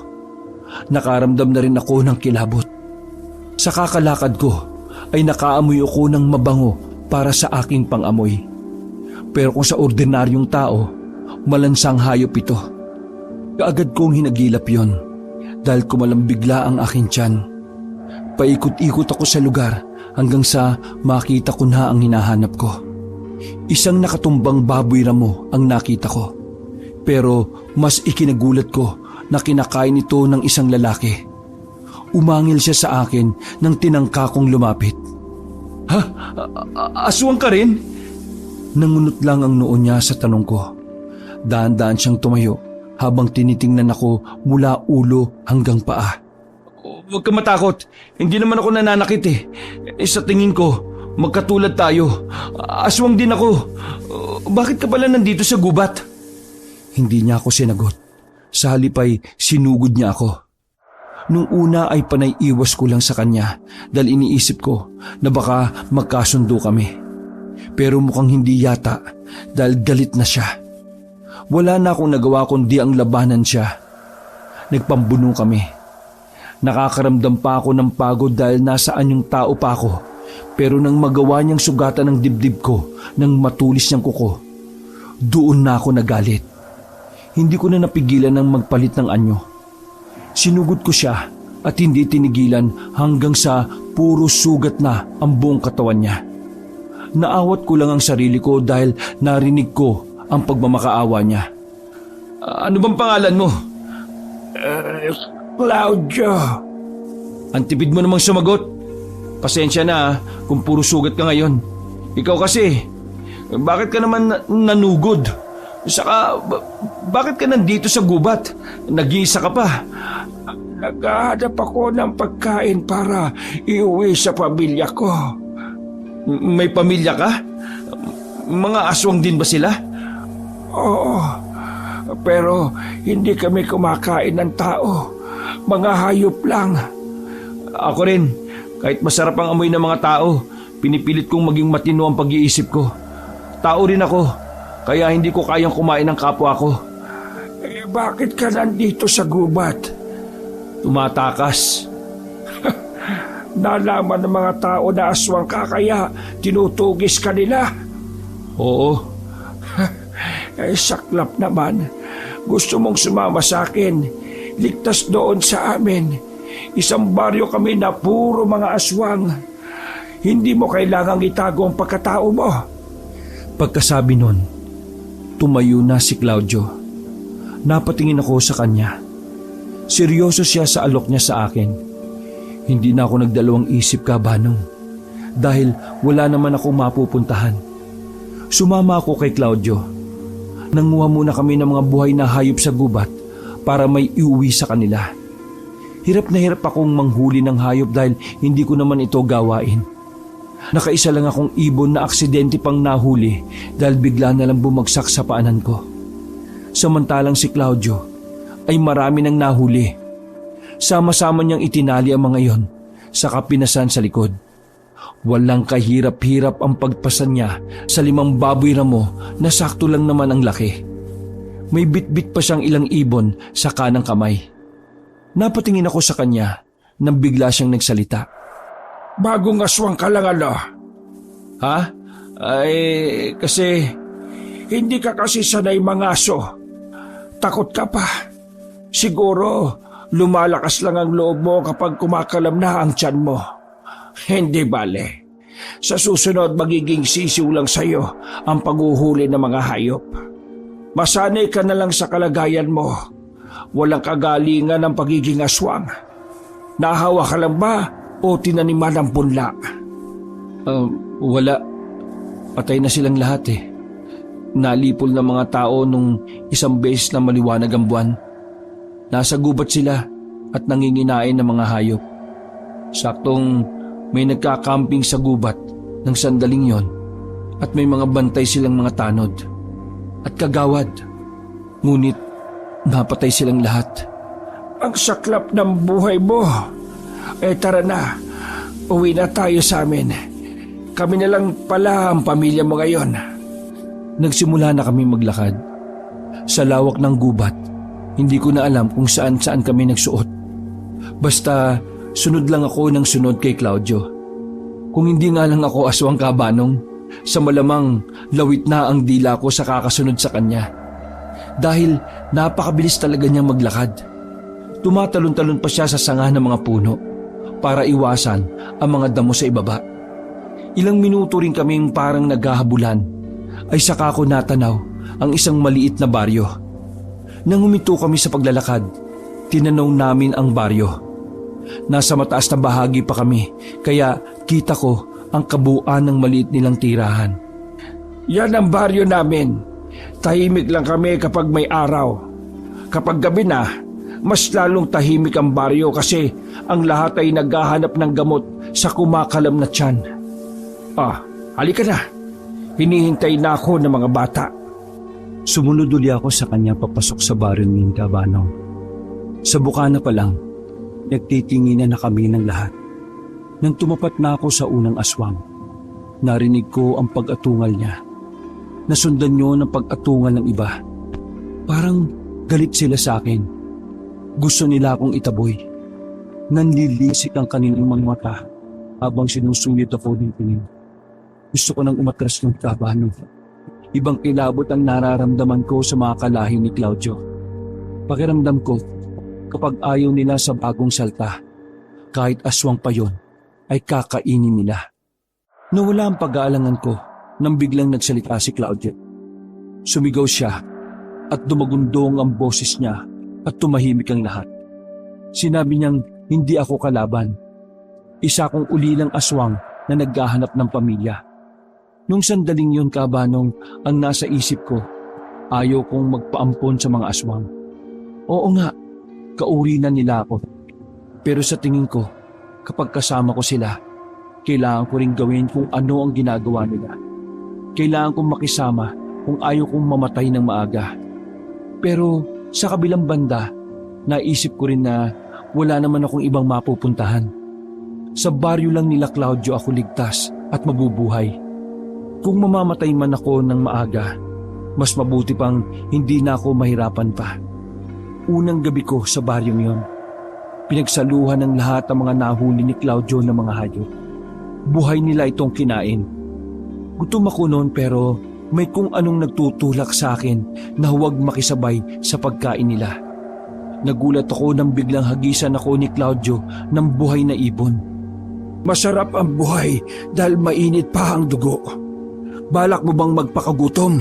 Nakaramdam na rin ako ng kilabot. Sa kakalakad ko ay nakaamoy ako ng mabango para sa aking pangamoy. Pero kung sa ordinaryong tao, malansang hayop ito. Kaagad kong hinagilap yon dahil kumalambigla ang aking tiyan. Paikot-ikot ako sa lugar hanggang sa makita ko na ang hinahanap ko. Isang nakatumbang baboy ramo ang nakita ko. Pero mas ikinagulat ko na kinakain ito ng isang lalaki. Umangil siya sa akin nang tinangka kong lumapit. Ha? Aswang ka rin? Nangunot lang ang noo niya sa tanong ko. Daan-daan siyang tumayo habang tinitingnan ako mula ulo hanggang paa. Huwag ka matakot. Hindi naman ako nananakit Sa tingin ko, magkatulad tayo. Aswang din ako. Bakit ka pala nandito sa gubat? Hindi niya ako sinagot. Sa halip ay sinugod niya ako. Nung una ay panay iwas ko lang sa kanya dahil iniisip ko na baka magkasundo kami. Pero mukhang hindi yata dahil galit na siya. Wala na akong nagawa kundi ang labanan siya. Nagpambuno kami. Nakakaramdam pa ako ng pagod dahil nasaan yung tao pa ako. Pero nang magawa niyang sugatan ng dibdib ko nang matulis niyang kuko, doon na ako nagalit. Hindi ko na napigilan ng magpalit ng anyo. Sinugod ko siya at hindi tinigilan hanggang sa puro sugat na ang buong katawan niya. Naawat ko lang ang sarili ko dahil narinig ko ang pagmamakaawa niya. Ano bang pangalan mo? Claudio. Ang tipid mo namang sumagot. Pasensya na kung puro sugat ka ngayon. Ikaw kasi, bakit ka naman nanugod? Saka, bakit ka nandito sa gubat? Nag-iisa ka pa. Naghahanap ako ng pagkain para iuwi sa pamilya ko. May pamilya ka? Mga aswang din ba sila? Oo, pero hindi kami kumakain ng tao. Mga hayop lang. Ako rin, kahit masarap ang amoy ng mga tao, pinipilit kong maging matino ang pag-iisip ko. Tao rin ako, kaya hindi ko kayang kumain ng kapwa ko. Bakit ka nandito sa gubat? Tumatakas. Nalaman ng mga tao na aswang ka kaya tinutugis ka nila. Oo, Saklap naman. Gusto mong sumama sa akin. Ligtas doon sa amin. Isang baryo kami na puro mga aswang. Hindi mo kailangang itago ang pagkatao mo. Pagkasabi nun, tumayo na si Claudio. Napatingin ako sa kanya. Seryoso siya sa alok niya sa akin. Hindi na ako nagdalawang isip, Kabanong, dahil wala naman ako mapupuntahan. Sumama ako kay Claudio. Nanguha muna kami ng mga buhay na hayop sa gubat para may iuwi sa kanila. Hirap na hirap akong manghuli ng hayop dahil hindi ko naman ito gawain. Nakaisa lang akong ibon na aksidente pang nahuli dahil bigla na lang bumagsak sa paanan ko. Samantalang si Claudio ay marami nang nahuli. Sama-sama niyang itinali ang mga iyon saka pinasan sa likod. Walang kahirap-hirap ang pagpasan niya sa 5 baboy ramo na sakto lang naman ang laki. May bit-bit pa siyang ilang ibon sa kanang kamay. Napatingin ako sa kanya nang bigla siyang nagsalita. Bagong aswang ka lang, ano? Ha? Ay, kasi Hindi ka kasi sanay mangaso. Takot ka pa. Siguro lumalakas lang ang loob mo kapag kumakalam na ang tiyan mo. Hindi bale. Sa susunod magiging sisiw lang sa'yo ang paghuhuli ng mga hayop. Masanay ka na lang sa kalagayan mo. Walang kagalingan ng pagiging aswang. Nahawa ka lang ba o tinaniman ng punla? Wala. Patay na silang lahat eh. Nalipol ng mga tao nung isang beses na maliwanag ang buwan. Nasa gubat sila at nanginginain ng mga hayop. Saktong may nagkakamping sa gubat ng sandaling yon at may mga bantay silang mga tanod at kagawad. Ngunit napatay silang lahat. Ang saklap ng buhay mo. Tara na. Uwi na tayo sa amin. Kami na lang pala ang pamilya mo ngayon. Nagsimula na kami maglakad. Sa lawak ng gubat, hindi ko na alam kung saan-saan kami nagsuot. Basta sunod lang ako ng sunod kay Claudio. Kung hindi nga lang ako aswang Kabanong, sa malamang lawit na ang dila ko sa kakasunod sa kanya. Dahil napakabilis talaga niyang maglakad. Tumatalon-talon pa siya sa sanga ng mga puno para iwasan ang mga damo sa ibaba. Ilang minuto rin kaming parang naghahabulan ay saka ko natanaw ang isang maliit na baryo. Nang huminto kami sa paglalakad, tinanaw namin ang baryo. Nasa mataas na bahagi pa kami kaya kita ko ang kabuuan ng maliit nilang tirahan. Yan ang baryo namin. Tahimik lang kami kapag may araw. Kapag gabi na, mas lalong tahimik ang baryo kasi ang lahat ay naghahanap ng gamot sa kumakalam na tiyan. Halika na. Hinihintay na ako ng mga bata. Sumunod uli ako sa kanya papasok sa baryo ni Kabanong. Sa bukana pa lang, nagtitinginan na kami ng lahat. Nang tumapat na ako sa unang aswang, narinig ko ang pag-atungal niya. Nasundan niyo ng pag-atungal ng iba. Parang galit sila sa akin. Gusto nila akong itaboy. Nanlilisik ang kanilang mga mata habang sinusulit ako ng tingin. Gusto ko nang umatras ng Kabanong. Ibang kilabot ang nararamdaman ko sa mga kalahi ni Claudio. Pakiramdam ko, kapag ayaw nila sa bagong salta, kahit aswang pa yon, ay kakainin nila. Nawala ang pag-aalangan ko nang biglang nagsalita si Claudio. Sumigaw siya at dumagundong ang boses niya at tumahimik ang lahat. Sinabi niyang hindi ako kalaban. Isa kong ulilang aswang na naghahanap ng pamilya. Nung sandaling yun, Kabanong, ang nasa isip ko, ayaw kong magpaampon sa mga aswang. Oo nga, kauri na nila ako. Pero sa tingin ko, kapag kasama ko sila, kailangan ko rin gawin kung ano ang ginagawa nila. Kailangan kong makisama kung ayaw kong mamatay ng maaga. Pero sa kabilang banda, naisip ko rin na wala naman akong ibang mapupuntahan. Sa baryo lang nila Claudio ako ligtas at mabubuhay. Kung mamamatay man ako ng maaga, mas mabuti pang hindi na ako mahirapan pa. Unang gabi ko sa baryong yon, pinagsaluhan ng lahat ang mga nahuli ni Claudio ng mga hayop. Buhay nila itong kinain. Gutom ako noon pero may kung anong nagtutulak sa akin na huwag makisabay sa pagkain nila. Nagulat ako nang biglang hagisan ako ni Claudio ng buhay na ibon. Masarap ang buhay dahil mainit pa ang dugo. Balak mo bang magpakagutom?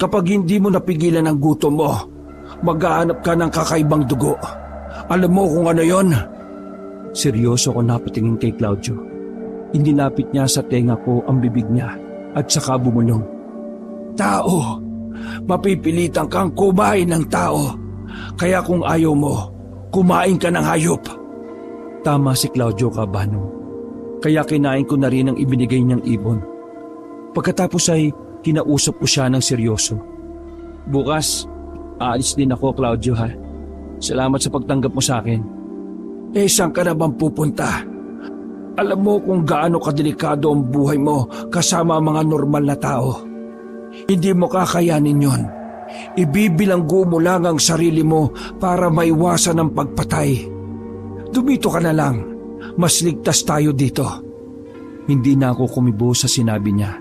Kapag hindi mo napigilan ang gutom mo, maghahanap ka ng kakaibang dugo. Alam mo kung ano yon? Seryoso ko napatingin kay Claudio. Inilapit niya sa tenga ko ang bibig niya at saka bumulong. Tao, mapipilitan kang kumain ng tao. Kaya kung ayaw mo, kumain ka ng hayop. Tama si Claudio, Kabanong. Kaya kinain ko na rin ang ibinigay niyang ibon. Pagkatapos ay kinausap ko siya ng seryoso. Bukas, aalis din ako, Claudio, ha? Salamat sa pagtanggap mo sa akin. Saan ka na bang pupunta? Alam mo kung gaano kadelikado ang buhay mo kasama mga normal na tao. Hindi mo kakayanin yon. Ibibilanggo mo lang ang sarili mo para maiwasan ang pagpatay. Dumito ka na lang. Mas ligtas tayo dito. Hindi na ako kumibo sa sinabi niya.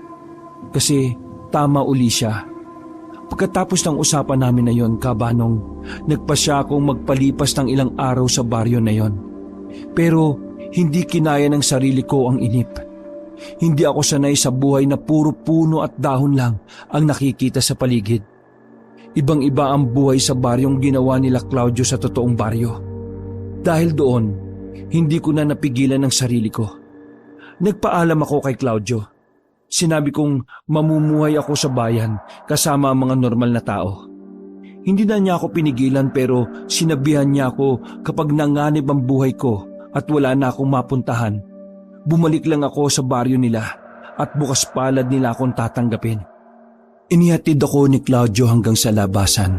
Kasi tama uli siya. Pagkatapos ng usapan namin na yon, Kabanong, nagpasya akong magpalipas ng ilang araw sa baryo na yon. Pero hindi kinaya ng sarili ko ang inip. Hindi ako sanay sa buhay na puro puno at dahon lang ang nakikita sa paligid. Ibang-iba ang buhay sa baryong ginawa nila Claudio sa totoong baryo. Dahil doon, hindi ko na napigilan ang sarili ko. Nagpaalam ako kay Claudio. Sinabi kong mamumuhay ako sa bayan kasama ang mga normal na tao. Hindi na niya ako pinigilan pero sinabihan niya ako kapag nanganib ang buhay ko at wala na akong mapuntahan, bumalik lang ako sa baryo nila at bukas palad nila akong tatanggapin. Inihatid ako ni Claudio hanggang sa labasan.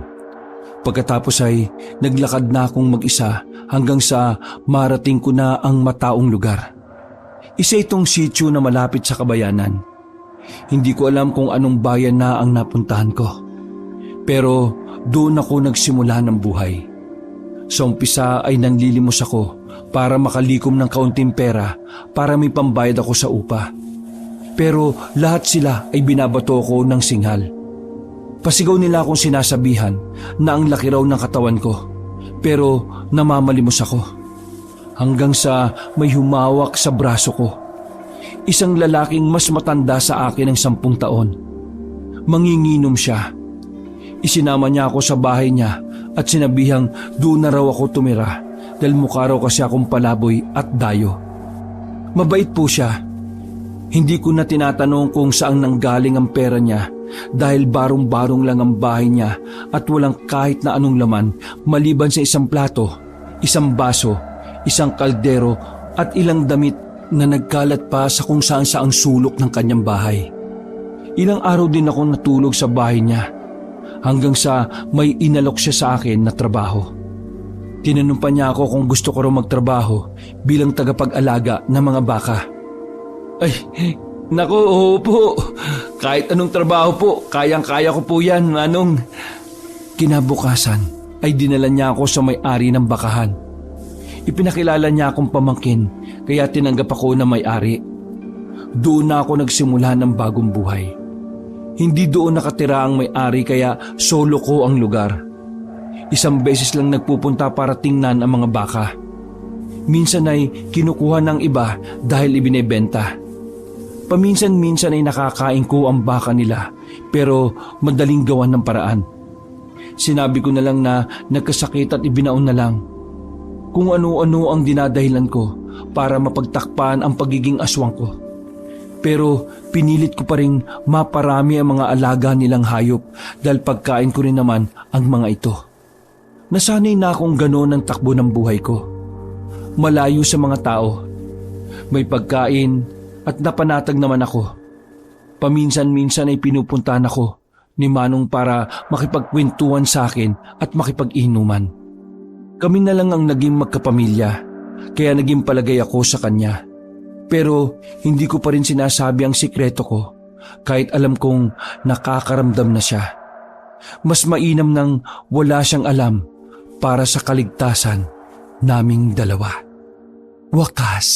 Pagkatapos ay naglakad na akong mag-isa hanggang sa marating ko na ang mataong lugar. Isa itong sitio na malapit sa kabayanan. Hindi ko alam kung anong bayan na ang napuntahan ko. Pero doon ako nagsimula ng buhay. Sa umpisa ay nanlilimos ako para makalikom ng kaunting pera para may pambayad ako sa upa. Pero lahat sila ay binabato ko ng singhal. Pasigaw nila akong sinasabihan na ang laki raw ng katawan ko. Pero namamalimos ako. Hanggang sa may humawak sa braso ko. Isang lalaking mas matanda sa akin ng 10 taon. Manginginom siya. Isinama niya ako sa bahay niya at sinabihang doon na raw ako tumira dahil mukha raw kasi akong palaboy at dayo. Mabait po siya. Hindi ko na tinatanong kung saan nanggaling ang pera niya dahil barong-barong lang ang bahay niya at walang kahit na anong laman maliban sa isang plato, isang baso, isang kaldero at ilang damit na nagkalat pa sa kung saan saang sulok ng kanyang bahay. Ilang araw din ako natulog sa bahay niya hanggang sa may inalok siya sa akin na trabaho. Tinanong pa niya ako kung gusto ko raw magtrabaho bilang tagapag-alaga ng mga baka. Ay, naku, oo po. Kahit anong trabaho po, kayang-kaya ko po yan, Manong. Kinabukasan ay dinala niya ako sa may-ari ng bakahan. Ipinakilala niya akong pamangkin kaya tinanggap ako na may-ari. Doon na ako nagsimula ng bagong buhay. Hindi doon nakatira ang may-ari kaya solo ko ang lugar. Isang beses lang nagpupunta para tingnan ang mga baka. Minsan ay kinukuha ng iba dahil ibinebenta. Paminsan-minsan ay nakakain ko ang baka nila pero madaling gawan ng paraan. Sinabi ko na lang na nagkasakit at ibinaon na lang. kung ano-ano ang dinadahilan ko para mapagtakpan ang pagiging aswang ko. Pero pinilit ko pa rin maparami ang mga alaga nilang hayop dahil pagkain ko rin naman ang mga ito. Nasanay na akong gano'n ang takbo ng buhay ko. Malayo sa mga tao. May pagkain at napanatag naman ako. Paminsan-minsan ay pinupuntahan ako ni Manong para makipagkwentuhan sa akin at makipag-inuman. Kami na lang ang naging magkapamilya, kaya naging palagay ako sa kanya. Pero hindi ko pa rin sinasabi ang sikreto ko kahit alam kong nakakaramdam na siya. Mas mainam nang wala siyang alam para sa kaligtasan naming dalawa. Wakas.